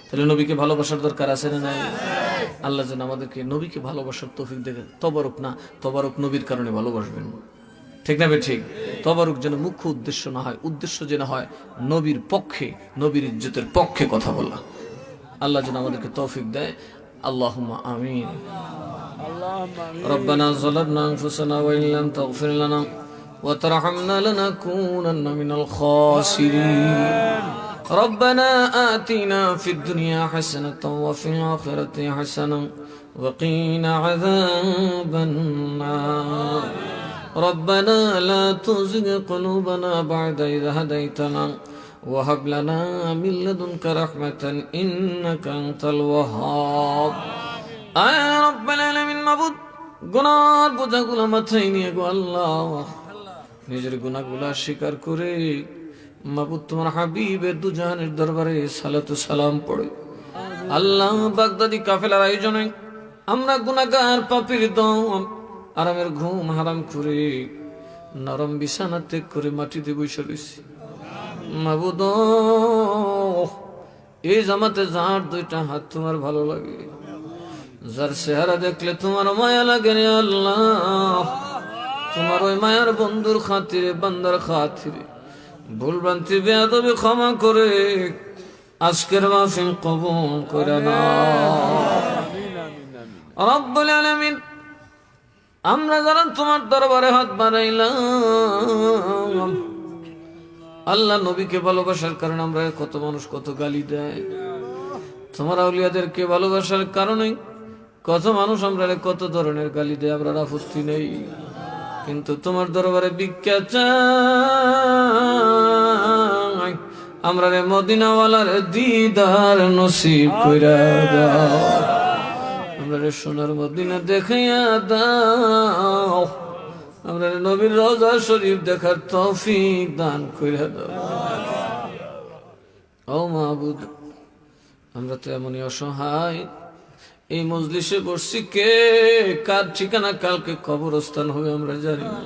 তাহলে নবীকে ভালোবাসার দরকার আছে না নাই? আল্লাহ যেন আমাদেরকে নবীকে ভালোবাসার তৌফিক দেন। তবারক না, তবারক নবীর কারণে ভালোবাসবেন, ঠিক না বে ঠিক? তবারক যেন মুখ্য উদ্দেশ্য না হয়, উদ্দেশ্য যেন হয় নবীর পক্ষে, নবীর ইজ্জতের পক্ষে কথা বলা। আল্লাহ যেন আমাদেরকে তৌফিক দেয়। আল্লাহুম্মা আমিন। রব্বানা যালামনা আনফুসানা ওয়া ইন লাম তাগফির লানা ওয়া তারহামনা লানাকুনান্না মিনাল খাসিরিন। ربنا آتنا في الدنيا حسنة وفي الآخرة حسنة وقنا عذاب النار. ربنا لا تزغ قلوبنا بعد إذ هديتنا وهب لنا من لدنك رحمة إنك أنت الوهاب. يا رب العالمين মাবুদ, গুনার বোঝাগুলো মাথায় নিয়ে গো আল্লাহ, নিজের গুনাহগুলো স্বীকার করে মাবুদ তোমার হাবিবের দুজাহানের দরবারে সালাতু সালাম পড়ে। আল্লাহ, বাগদাদি কাফেলার আয়োজনে আমরা গুনাহগার পাপীর দম আরামের ঘুম হারাম করে নরম বিছানা ত্যাগ করে মাটিতে বসে রয়েছি। মাবুদ, এই জামাতে যার দুইটা হাত তোমার ভালো লাগে, যার চেহারা দেখলে তোমার মায়া লাগে রে আল্লাহ, তোমার ওই মায়ার বন্ধুর খাতিরে, বান্দার খাতিরে ভুল ভ্রান্তি বেয়াদবি ক্ষমা করে আজকের মাহফিল কবুল করে নাও রব্বুল আলামিন। আমরা যারা তোমার দরবারে হাত বাড়াইলাম, আল্লাহ নবীকে ভালোবাসার কারণে আমরা কত মানুষ কত গালি দেয়, তোমার আউলিয়াদেরকে ভালোবাসার কারণে কত মানুষ আমরা কত ধরনের গালি দেয়, আমরা আপত্তি নেই। কিন্তু তোমার দরবারে ভিক্ষা চাই, আমরা রে মদিনাওয়ালার দিদার নসিব কইরা দাও, আমরা রে সোনার মদিনা দেখাইয়া দাও, আমরা রে নবীর রওজা শরীফ দেখার তৌফিক দান কইরা দাও। ও মাবুদ, আমরা তো এমনই অসহায়, এই মজলিসে বসছি, কে কার ঠিকানা কালকে কবরস্থান হবে আমরা জানি না।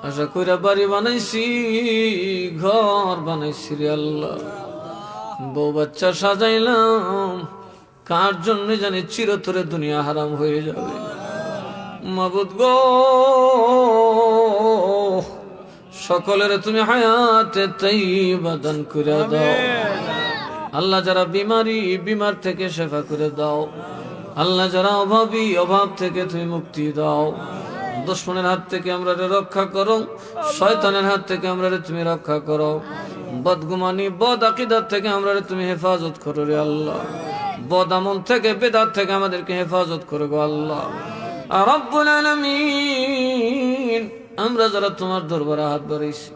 আশা কইরা বাড়ি বানাইছি, ঘর বানাইছি রে আল্লাহ, বউ বাচ্চা সাজাইলাম, কার জন্য জানি চিরতরে দুনিয়া হারাম হয়ে যাবে। মাবুদ গো, সকলের তুমি হায়াতে তাইয়্যিবা দান করে দাও। আল্লাহ, যারা বিমার থেকে শেফা করে দাও। আল্লাহ, যারা অভাবী, অভাব থেকে তুমি মুক্তি দাও। দুশমনের হাত থেকে আমরা রক্ষা করো, শয়তানের হাত থেকে আমরা তুমি রক্ষা করো, বদগুমানি বদ আকীদাত থেকে আমরা তুমি হেফাজত করো রে আল্লাহ, বদ আমল থেকে বেদাত থেকে আমাদেরকে হেফাজত করো গো আল্লাহ রব্বুল আলামিন। আমরা যারা তোমার দরবারে হাত বাড়াইছি,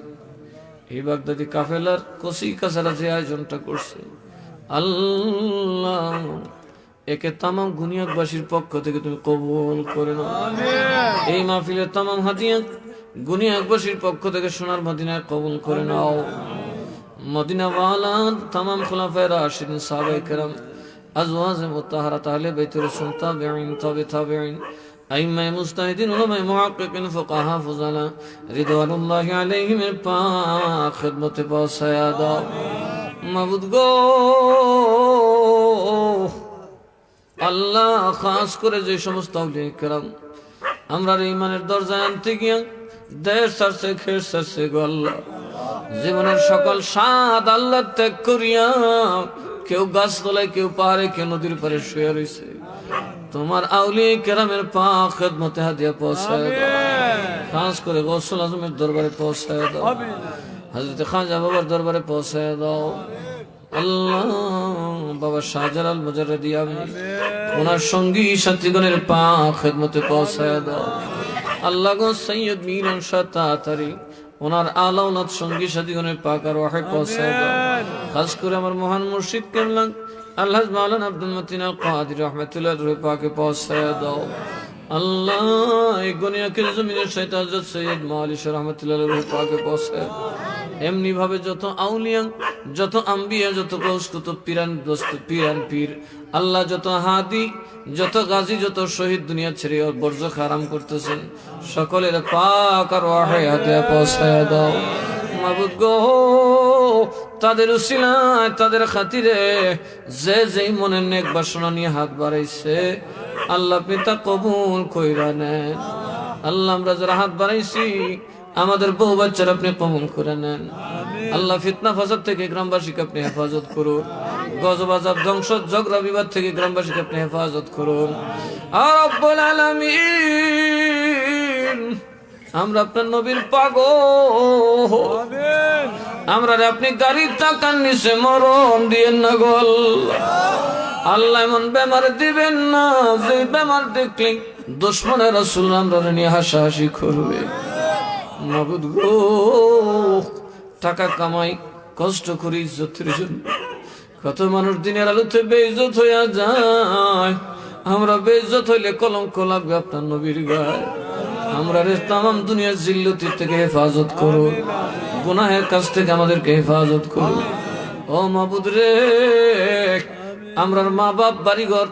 এই বাগদাদি কাফেলার কসি কাছারা যে আয়োজনটা করছে, আল্লাহ একে তামাম গুনিয়াকবাসীর পক্ষ থেকে তুমি কবুল করে নাও। এই মাহফিলের তামাম হাদিয়া গুনিয়াকবাসীর পক্ষ থেকে সোনার মদিনায় কবুল করে নাও। মদিনাওয়ালা তামাম খুলাফায়ে রাশিদিন, সাহাবায়ে কেরাম, আজওয়াজে মুতাহহারাত, আহলে বাইতের রাসূল, তাবিঈন, তাবিঈন, আইম্মায়ে মুজতাহিদিন, উলামায়ে মুহাক্কিকিন, ফুকাহা, ফুজালা রিদওয়ানুল্লাহি আলাইহিমের পাক খিদমতে পৌঁছায়া দাও। মাবুদ গো আল্লাহ, খাস করে যে সমস্ত আউলিয়া কেরাম আমরা ঈমানের দরজায় আনতে গিয়া দেশ ছাড়ছে, খেস ছাড়ছে গো আল্লাহ, জীবনের সকল স্বাদ আল্লাহ ত্যাগ করিয়া কেউ গাছ তলায়, কেউ পাহাড়ে, কেউ নদীর পারে শুয়ে রয়েছে, তোমার আউলিয়া কেরামের পাক খিদমতে হাদিয়া পৌঁছায় দাও। খাস করে গৌসুল আজমের দরবারে পৌঁছায় দাও, হযরত খাজা বাবার দরবারে পৌঁছায় দাও। আল্লাহ, বাবা শাহজালাল মুজাররিদি ওনার সঙ্গী সাথীগণের পাক খিদমতে পৌঁছায় দাও। আল্লাহ গো, সৈয়দ মিলন শাহ তাতারি ওনার আলাউলাদ সঙ্গী সাথীগণের পাক আরওয়াহে পৌঁছায় দাও। খাস করে আমার মহান মুর্শিদ কেবলা আল্লাহ মাওলানা আব্দুল মতিন আল কাদির রাহমাতুল্লাহ আলাইহি পাকে পৌঁছায় দাও। আল্লাহ, এই গনিয়াকের জমিনের শয়তান হযরত সৈয়দ মাওলানা রাহমাতুল্লাহ আলাইহি পাকে পৌঁছায় দাও। এমনি ভাবে যত আউলিয়া, যত আম্বিয়া, যত গৌস কুতুব, পিরান দোস্ত, পিরান পীর, আল্লাহ যত হাদি, যত গাজী, যত শহীদ দুনিয়া ছেড়ে বর্জ্য হারাম করতেছেন, সকলের পাক আর হাতে পৌঁছায় দাও মাবুদ গো। তাদের উসিলায়, তাদের খাতিরে যে যেই মনের নেক বাসনা নিয়ে হাত বাড়াইছে আল্লাহ আপনি তা কবুল কইরা নেন। আল্লাহ আমরা যারা হাত বাড়াইছি আমাদের বউ বাচ্চারা আপনি কবুল করে নেন। আল্লাহ ফিতনা ফাসাদ থেকে গ্রামবাসীকে আপনি হেফাজত করুন। গজব আযাব ধ্বংস ঝগড়া বিবাদ থেকে গ্রামবাসীকে আপনি হেফাজত করুন। আর রব্বুল আলামিন আমরা আপনার নবীর পাগল, আমরা আপনি গাড়ির চাকার নিচে মরণ দিয়েন না গো আল্লাহ। এমন বেমার দিবেন না যে বেমার দেখলে দুশমনের রাসূল আমরা নিয়ে হাসাহাসি করবে মাবুদ গো। টাকা কামাই কষ্ট করি ইজ্জতের জন্য, কত মানুষ দিনের আলোতে বেইজ্জত হইয়া যায়। আমরা বেইজ্জত হইলে কলঙ্ক লাগবে আপনার নবীর গায়ে। আমরা রে তামাম দুনিয়ার জিল্লতি থেকে হেফাজত করুন, গুনাহের কাছ থেকে আমাদেরকে হেফাজত করুন ও মাবুদ রে। আমরার মা বাপ বাড়িঘর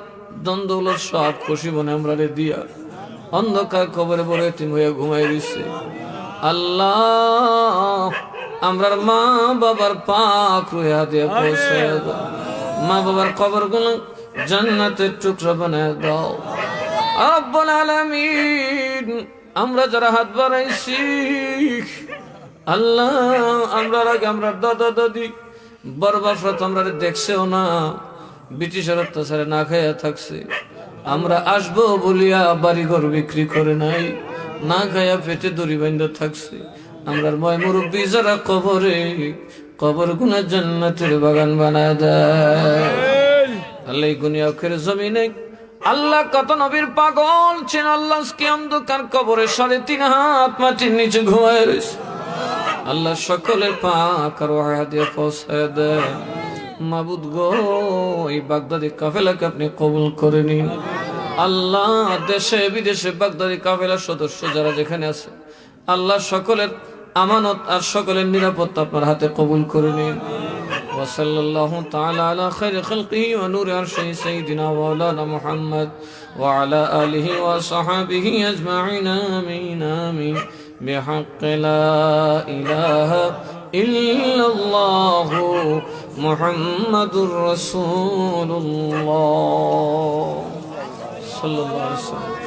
দ্বন্দ্ব সব খুশি মনে আমরা রে দিয়া অন্ধকার কবরে বড় এতিম হইয়া ঘুমাই দিচ্ছে আল্লাহ। আমরার মা বাবার পাক রুয়া দিয়ে পৌঁছায় দাও, মা বাবার কবর গুলো জান্নাতের টুকরা বানায় দাও রব্বুল আলামিন। আমরা যারা হাত বাড়াইছি আল্লাহ, আমরা আগে আমরা দাদা দাদি বড় বাপরা আমরা দেখছেও না, ব্রিটিশের অত্যাচারে না খাইয়া থাকছে। আমরা আসবো বলিয়া বাড়ি ঘর বিক্রি করে নাই, না খাইয়া পেটে দড়ি বান্ধা থাকছে। আমরা ময় মুরব্বী যারা কবরে, কবর গুনা জান্নাতের বাগান বানায় দেয় আল্লাহ। গুনিয়া আখির জমিনে আল্লাহ কত নবীর পাগল ছিলেন আল্লাহ, কি অন্ধকার কবরে 3.5 হাত মাটির নিচে ঘুমায় রয়েছে আল্লাহ। সকলের পাক আর হাতে পৌঁছায় দেয় মাবুদ গো। এই বাগদাদি কাফেলাকে আপনি কবুল করে নিন আল্লাহ। দেশে বিদেশে বাগদাদি কাফেলার সদস্য যারা যেখানে আছে আল্লাহ, সকলের আমানত আর সকলের নিরাপত্তা আপনার হাতে কবুল করে নিন। وصلى الله تعالى على خير خلقه ونور عرشه سيدنا مولانا محمد وعلى آله وصحبه أجمعين آمين آمين بحق لا إله إلا الله محمد رسول الله صلى الله عليه وسلم.